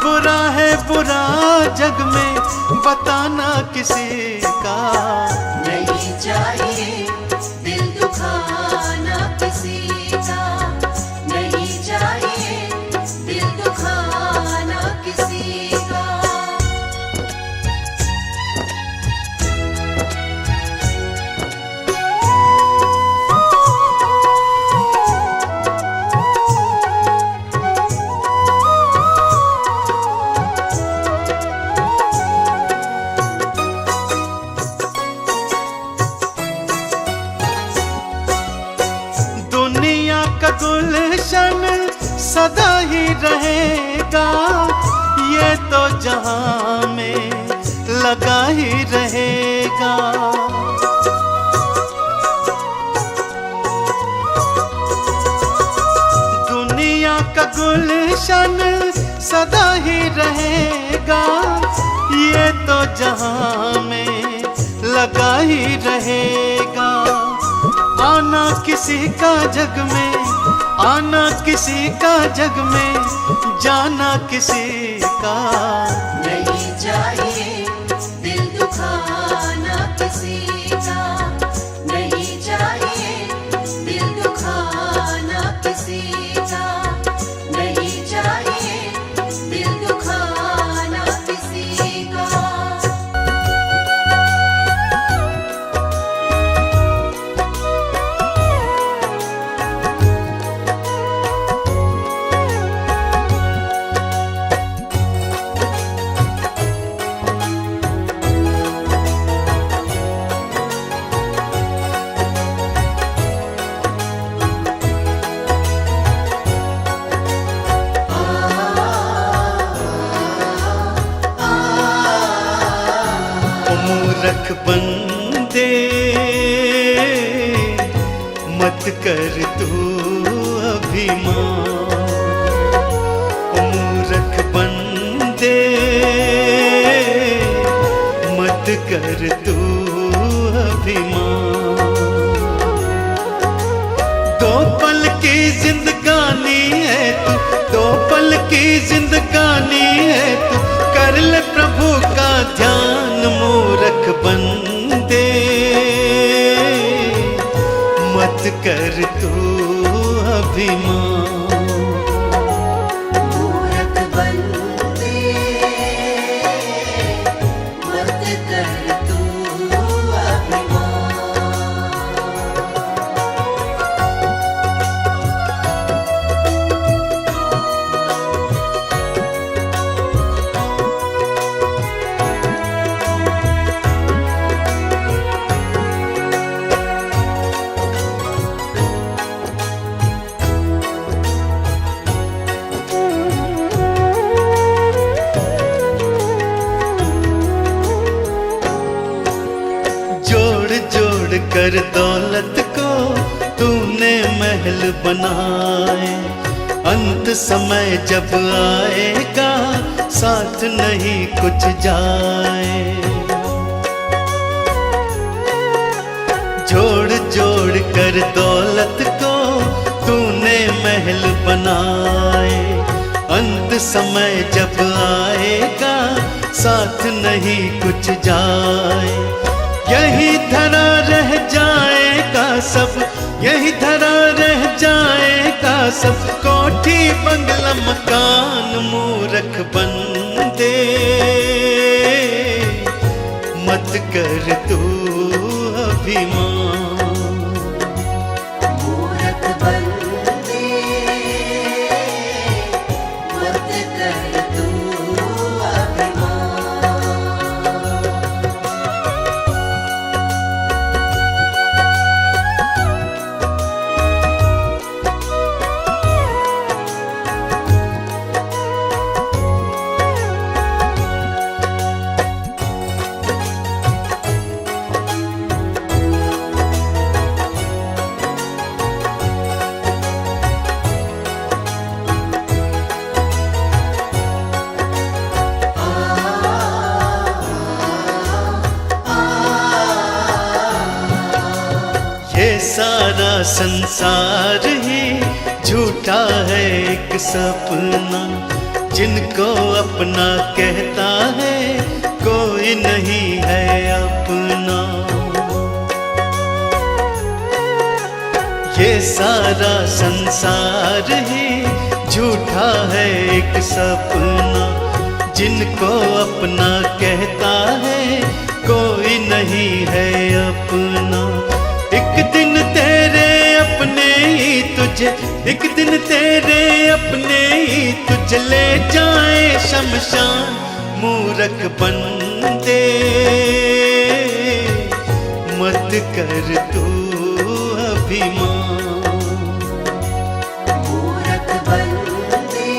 बुरा है बुरा जग में, बताना किसी का। नहीं चाहिए दिल दुखाना किसी का, नहीं चाहिए दिल दुखाना किसी का। दुनिया का गुलशन सदा ही रहेगा, ये तो जहां में लगा ही रहेगा। दुनिया का गुलशन सदा ही रहेगा, ये तो जहां में लगा ही रहेगा। आना किसी का जग में, आना किसी का जग में, जाना किसी का। नहीं चाहिए दिल दुखाना किसी का, नहीं चाहिए दिल दुखाना किसी का, नहीं चाहिए दिल दुखाना किसी का। मूरख बंदे मत कर तू अभिमान, मूरख बंदे मत कर तू अभिमान। दो पल की जिंदगानी है तू, दो पल की जिंदगानी है तू, कर ले प्रभु का ध्यान मूरख बंदे। कर दौलत को तूने महल बनाए, अंत समय जब आएगा साथ नहीं कुछ जाए। जोड़ जोड़ कर दौलत को तूने महल बनाए, अंत समय जब आएगा साथ नहीं कुछ जाए। यही धरा रह जाएगा सब, यही धरा रह जाएगा सब, कोठी बंगला मकान मूरख बंदे, मत कर तू अभिमान। मूरख बंदे मत कर तू अभिमान। ये सारा संसार ही झूठा है एक सपना, जिनको अपना कहता है कोई नहीं है अपना। ये सारा संसार ही झूठा है एक सपना, जिनको अपना कहता है कोई नहीं है अपना। एक दिन तेरे अपने ही तुझे, एक दिन तेरे अपने ही तुझे ले जाए शमशान, मूरख बंदे मत कर तू अभिमान। मूरख बंदे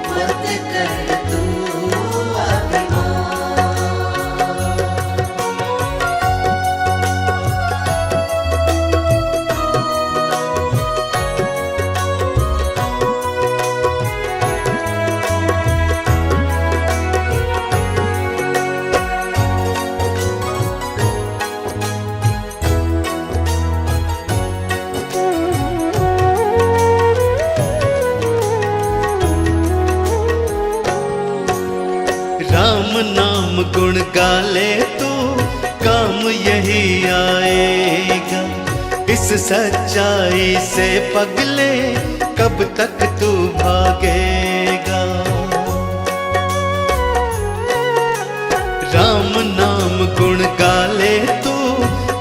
मत कर तू अभिमान। राम नाम गुण गाले तो काम यही आएगा, इस सच्चाई से पगले कब तक तू भागेगा। राम नाम गुण गाले तो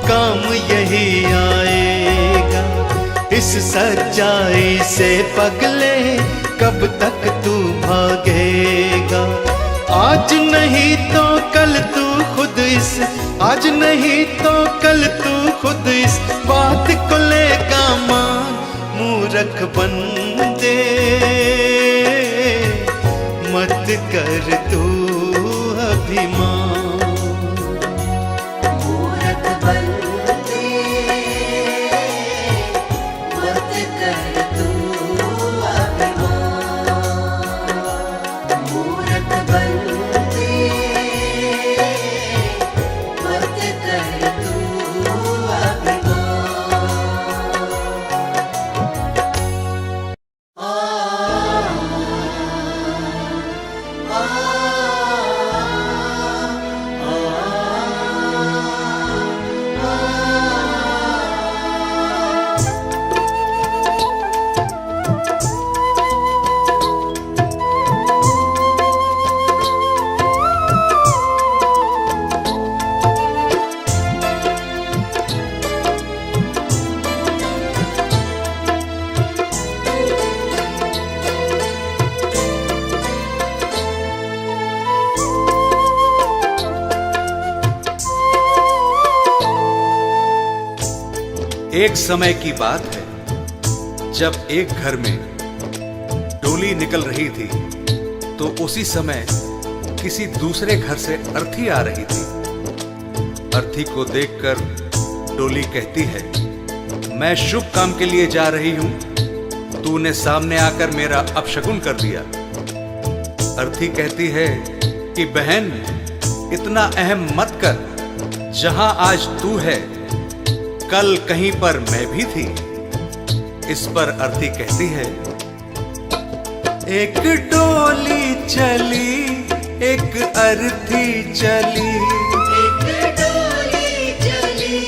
काम यही आएगा, इस सच्चाई से पगले कब तक तू भागेगा। आज नहीं तो कल तू खुद इस, आज नहीं तो कल तू खुद इस बात को लेगा मान, मूरख बंदे मत कर तू अभिमान। मूरख बंदे मत कर तू अभिमान। मूरख बंदे मत कर तू अभिमान। एक समय की बात है जब एक घर में डोली निकल रही थी तो उसी समय किसी दूसरे घर से अर्थी आ रही थी। अर्थी को देखकर डोली कहती है, मैं शुभ काम के लिए जा रही हूं, तूने सामने आकर मेरा अपशकुन कर दिया। अर्थी कहती है कि बहन, इतना अहम मत कर, जहां आज तू है कल कहीं पर मैं भी थी। इस पर अर्थी कहती है, एक डोली चली एक अर्थी चली, एक डोली चली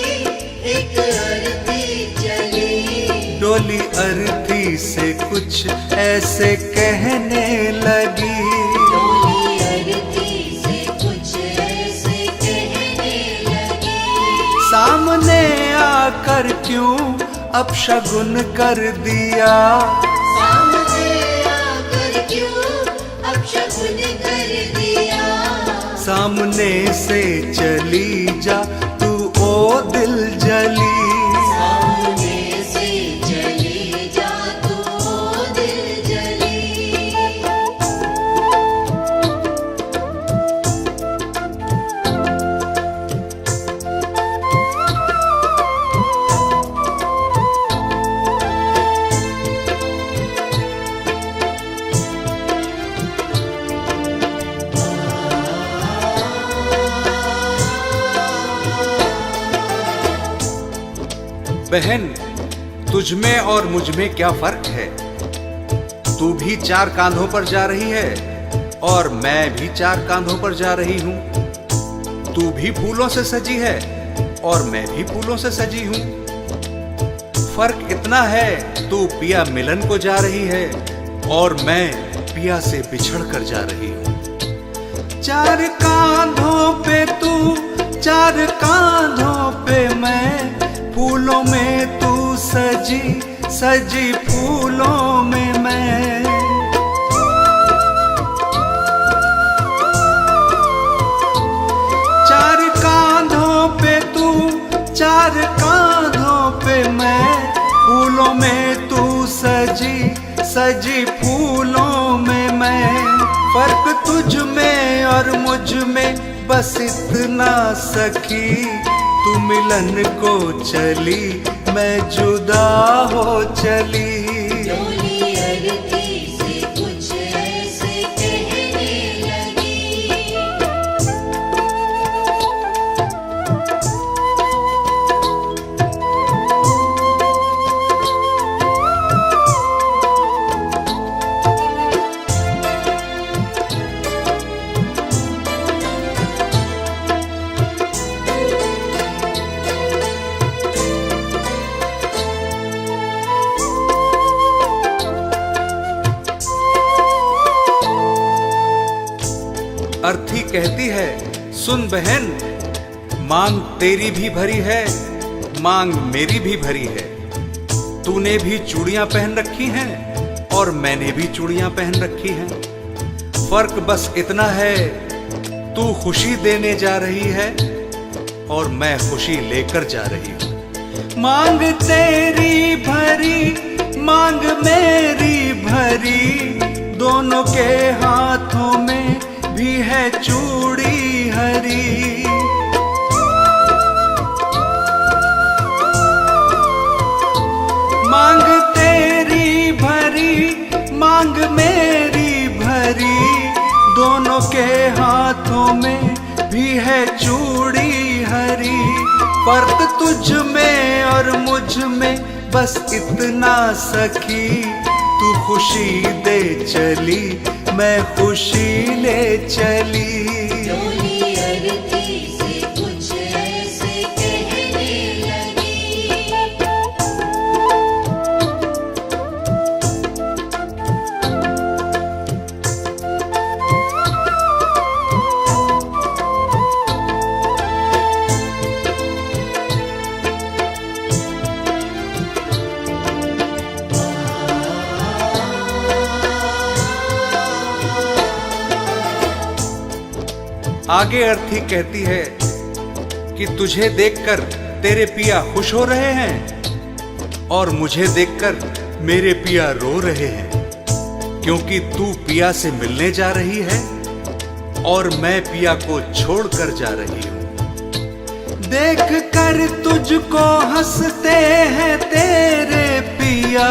एक अर्थी चली। डोली अर्थी से कुछ ऐसे कहने लगी, डोली अर्थी से कुछ ऐसे कहने लगी। सामने आकर क्यों अपशगुन कर दिया, सामने आकर क्यों अपशगुन कर दिया। सामने से चली जा तू ओ दिल जली, सामने से चली जा तू ओ दिल जली। बहन, तुझ में और मुझ में क्या फर्क है? तू भी 4 कांधों पर जा रही है और मैं भी 4 कांधों पर जा रही हूं। तू भी फूलों से सजी है और मैं भी फूलों से सजी हूं। फर्क इतना है, तू पिया मिलन को जा रही है और मैं पिया से बिछड़ कर जा रही हूं। 4 कांधों पे तू 4 कांधों पे मैं, फूलों में तू सजी सजी फूलों में मैं। 4 कांधों पे तू 4 कांधों पे मैं, फूलों में तू सजी सजी फूलों में मैं। फर्क तुझ में और मुझ में बस इतना सखी, तू मिलन को चली मैं जुदा हो चली। डोली अर्थी से कुछ ऐसे कहने लगी। अर्थी कहती है, सुन बहन, मांग तेरी भी भरी है, मांग मेरी भी भरी है। तूने भी चूड़ियां पहन रखी हैं और मैंने भी चूड़ियां पहन रखी हैं। फर्क बस इतना है, तू खुशी देने जा रही है और मैं खुशी लेकर जा रही हूं। मांग तेरी भरी मांग मेरी भरी, दोनों के हाथों में भी है चूड़ी हरी। मांग तेरी भरी मांग मेरी भरी, दोनों के हाथों में भी है चूड़ी हरी। फर्क तुझ में और मुझ में बस इतना सखी, तू खुशी दे चली मैं खुशी ले चली। डोली अर्थी से कुछ ऐसे कहने लगी। आगे अर्थी कहती है कि तुझे देखकर तेरे पिया खुश हो रहे हैं और मुझे देखकर मेरे पिया रो रहे हैं, क्योंकि तू पिया से मिलने जा रही है और मैं पिया को छोड़कर जा रही हूं। देख कर तुझको हंसते हैं तेरे पिया,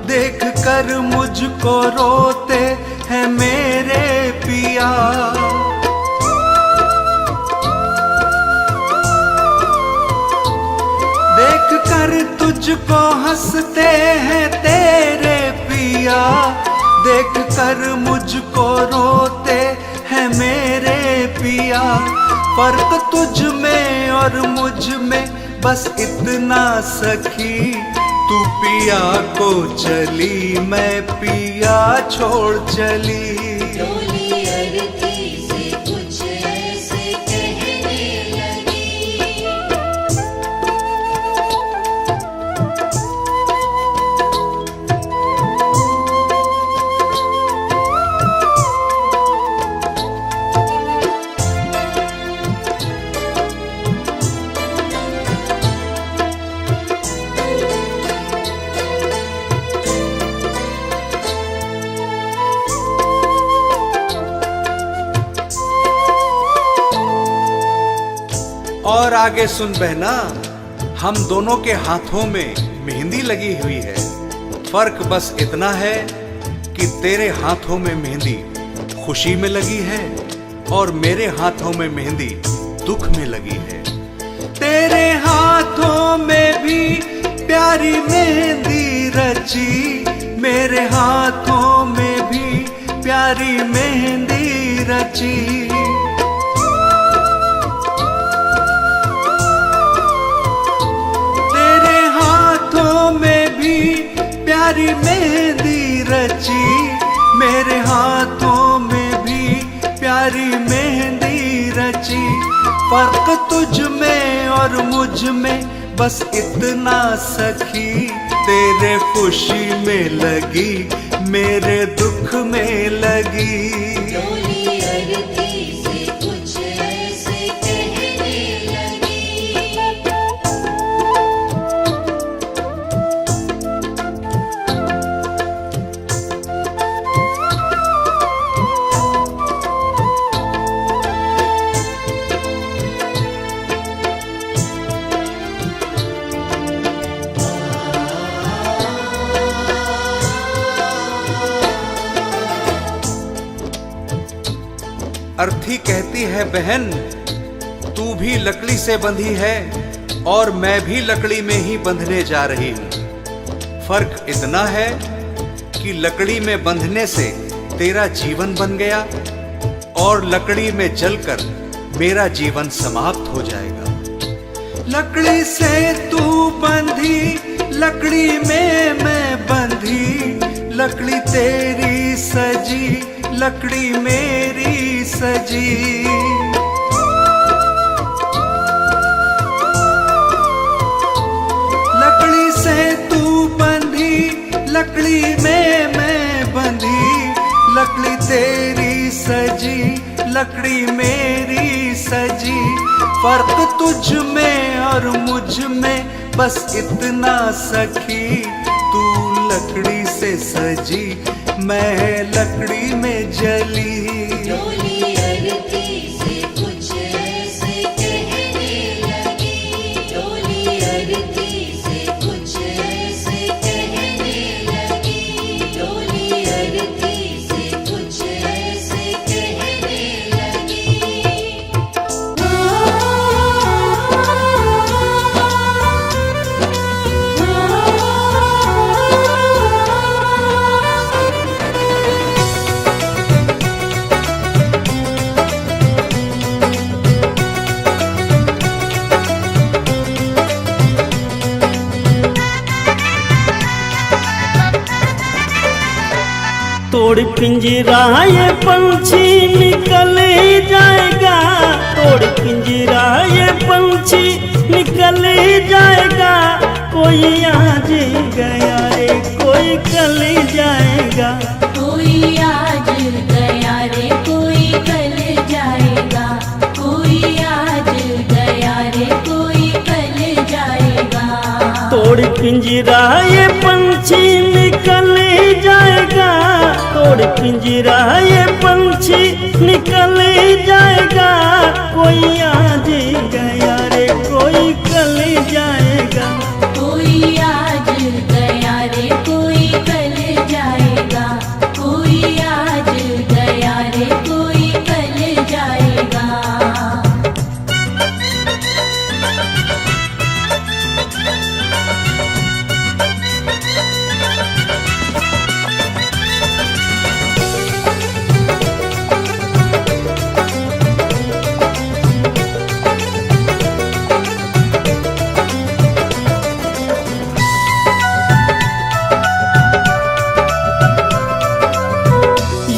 देख कर मुझको रोते हैं मेरे पिया। देख कर तुझको हंसते हैं तेरे पिया, देख कर मुझको रोते हैं मेरे पिया। फर्क तुझ में और मुझ में बस इतना सखी, तू पिया को चली मैं पिया छोड़ चली। डोली अरती से कुछ ऐसे कहने लगी। और आगे सुन बहना, हम दोनों के हाथों में मेहंदी लगी हुई है। फर्क बस इतना है कि तेरे हाथों में मेहंदी खुशी में लगी है और मेरे हाथों में मेहंदी दुख में लगी है। तेरे हाथों में भी प्यारी मेहंदी रची, मेरे हाथों में भी प्यारी मेहंदी रची। प्यारी मेहंदी रची, मेरे हाथों में भी प्यारी मेहंदी रची। फर्क तुझ में और मुझ में बस इतना सखी, तेरे खुशी में लगी मेरे दुख में लगी। डोली अरती से कुछ ऐसे कहने लगी। अर्थी कहती है बहन, तू भी लकड़ी से बंधी है और मैं भी लकड़ी में ही बंधने जा रही हूं। फर्क इतना है कि लकड़ी में बंधने से तेरा जीवन बन गया और लकड़ी में जलकर मेरा जीवन समाप्त हो जाएगा। लकड़ी से तू बंधी, लकड़ी में मैं बंधी, लकड़ी तेरी सजी, लकड़ी मेरी सजी। लकड़ी से तू बंधी, लकड़ी में मैं बंधी, लकड़ी तेरी सजी, लकड़ी मेरी सजी। फर्क तुझ में और मुझ में बस इतना सखी, तू लकड़ी से सजी मैं लकड़ी में जली। डोली अरती से कुछ ऐसे कहने लगी। डोली अरती से कुछ ऐसे कहने लगी। डोली अरती से कुछ ऐसे कहने लगी। तोड़ पिंजरा ये पंछी निकल जाएगा, तोड़ पिंजरा ये पंछी निकल जाएगा। कोई आज गया रे कोई कल जाएगा। कोई आज गया रे कोई कल जाएगा। कोई आज गया रे कोई कल जाएगा। तोड़ पिंजरा ये पंछी निकल जाएगा, तोड़ तोड़ पिंजरा ये पंछी निकल जाएगा, कोई आज गया रे कोई कल जाएगा। कोई आज गया रे कोई कल जाएगा, कोई आज गया रे कोई कल जाएगा।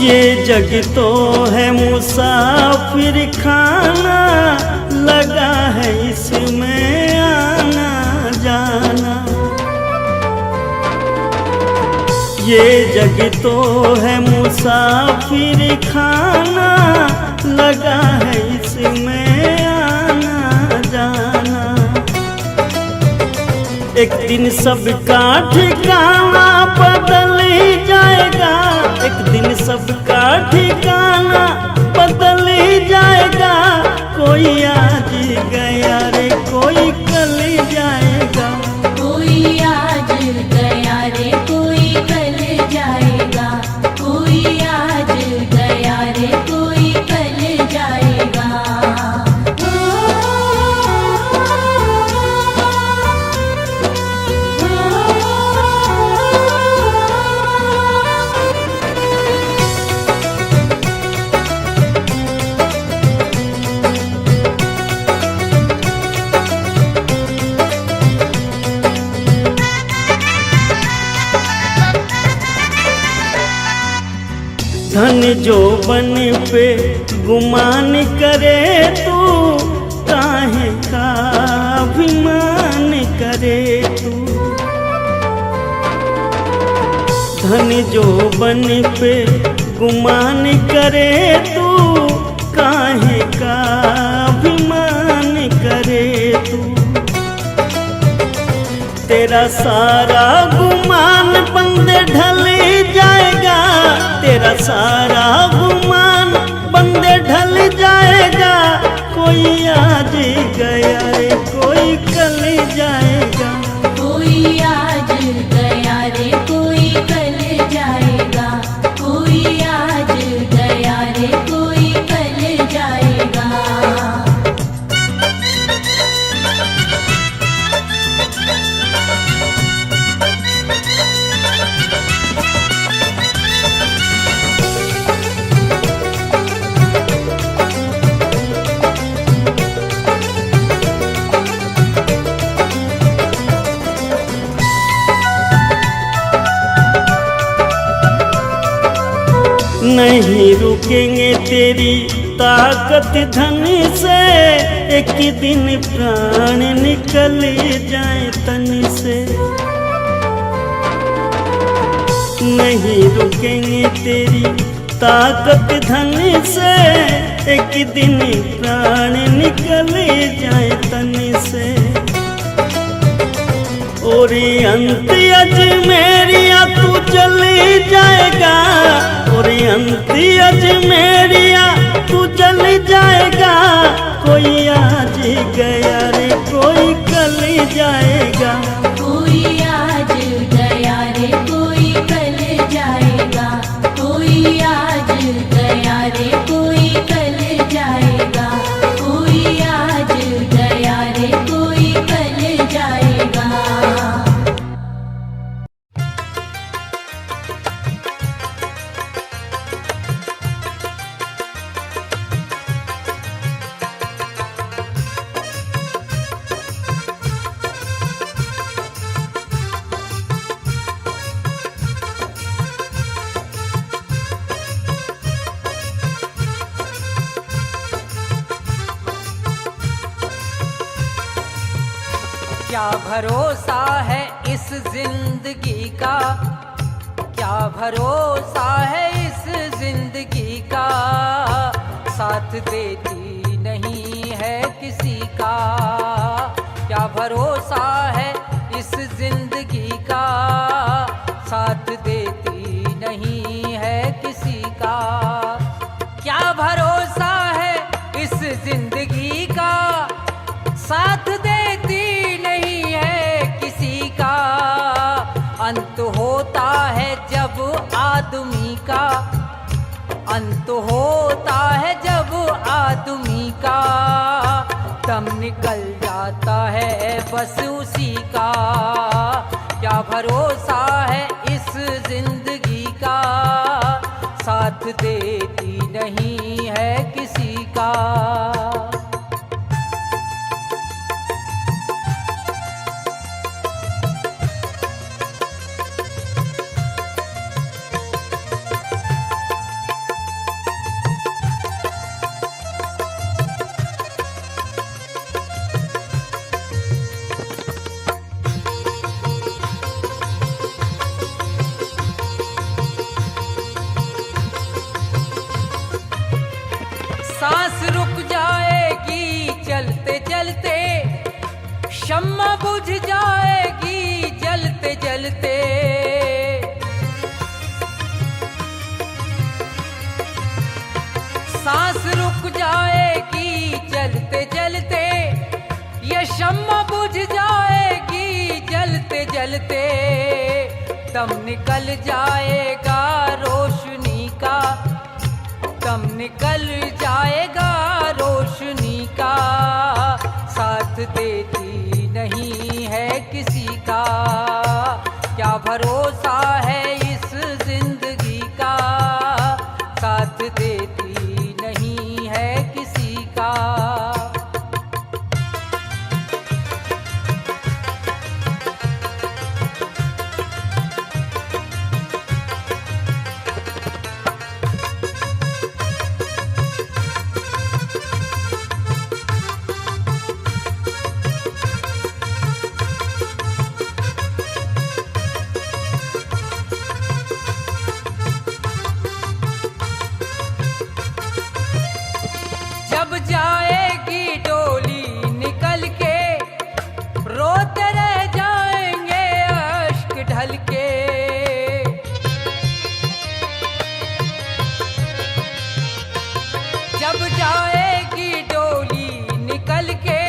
ये जग तो है मुसाफिर खाना, लगा है इसमें आना जाना। ये जग तो है मुसाफिर खाना, लगा है इसमें आना जाना। एक दिन सबका ठिकाना बदल जाएगा, एक दिन सबका ठिकाना बदल जाएगा। कोई आज गया रे कोई कल जाएगा। कोई आज गया रे कोई कल जाएगा, कोई आज गया रे कोई कल जाएगा। धन जो बन पे गुमान करे तू, काहे का अभिमान करे तू। धन जो बन पे गुमान करे तू, काहे का अभिमान करे तू। तेरा सारा गुमान बंदे ढल जाएगा, तेरा सारा गुमान बंदे ढल जाएगा। कोई आज गया रे कोई कल जाएगा। कोई आज गया रे कोई कल जाएगा, कोई आज गया रे कोई कल जाएगा। नहीं रुकेंगे तेरी ताकत धन से, एक दिन प्राण निकल जाए तन से। नहीं रुकेंगे तेरी ताकत धन से, एक दिन प्राण निकल जाए तन से। और अंत अजमेरिया तू चली जाएगा, और अंत अजमेरिया तू चल जाएगा। कोई आज गया रे कोई कल जाएगा। कोई आज गया रे कोई कल जाएगा, कोई आज गया रे कोई कल जाएगा, कोई आज गया रे कोई कल जाएगा। क्या भरोसा है इस जिंदगी का, क्या भरोसा है इस जिंदगी का। साथ देती नहीं है किसी का, क्या भरोसा है इस जिंदगी का। साथ देती नहीं है किसी अंत होता है जब आदमी का, दम निकल जाता है बस उसी का। क्या भरोसा है इस जिंदगी का, साथ देती नहीं है किसी का। सांस रुक जाएगी चलते चलते, शम्मा बुझ जाएगी जलते जलते। सांस रुक जाएगी चलते चलते, ये शम्मा बुझ जाएगी जलते जलते। दम निकल जाएगा रोशनी का, दम निकल जाएगा रोशनी का। साथ देती नहीं है किसी का, क्या भरोसा है इस जिंदगी का, साथ देती नहीं है किसी का। जब जाएगी डोली निकल के, रोते रह जाएंगे अश्क ढल के। जब जाएगी डोली निकल के,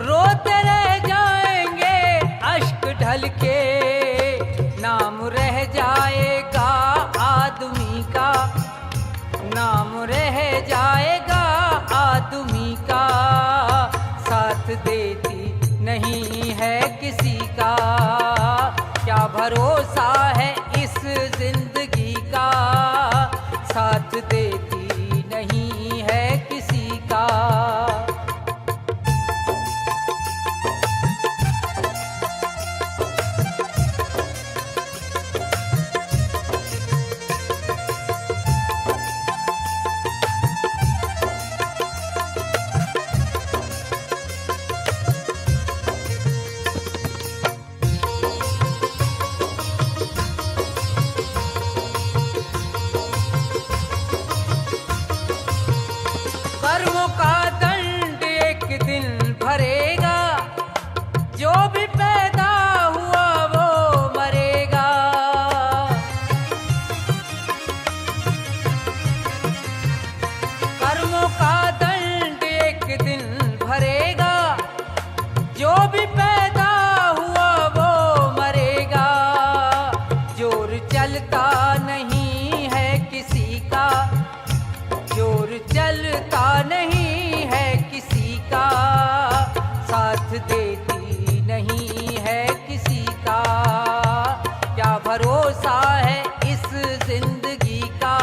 रोते रह जाएंगे अश्क ढल के। नाम रह जाएगा आदमी का, नाम रह जाएगा आदमी का। साथ देती नहीं है किसी का, क्या भरोसा है इस जिंदगी का, साथ देती नहीं है किसी का। कर्मों का दंड एक दिन भरेगा, जो भी पैदा हुआ वो मरेगा। कर्मों का दंड एक दिन भरेगा, जो भी पैदा हुआ वो मरेगा। जोर चलता नहीं है किसी का, जोर चलता नहीं है किसी का, साथ देती नहीं है किसी का। क्या भरोसा है इस जिंदगी का,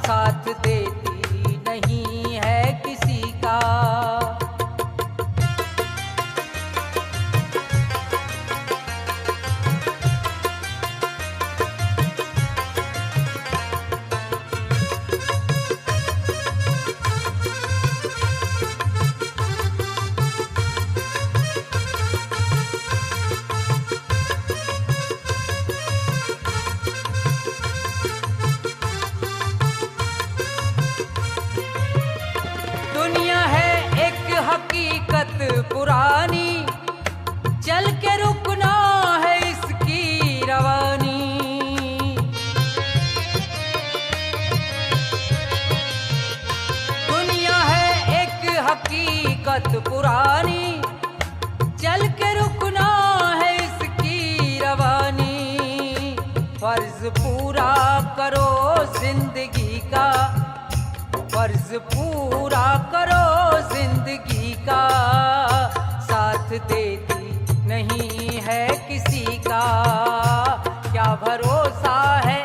साथ देती नहीं है किसी का। दुनिया है एक हकीकत पुरानी, चल के रुकना है इसकी रवानी। दुनिया है एक हकीकत पुरानी, चल के रुकना है इसकी रवानी। फर्ज पूरा करो जिंदगी का, फर्ज पूरा करो जिंदगी का, साथ देती नहीं है किसी का, क्या भरोसा है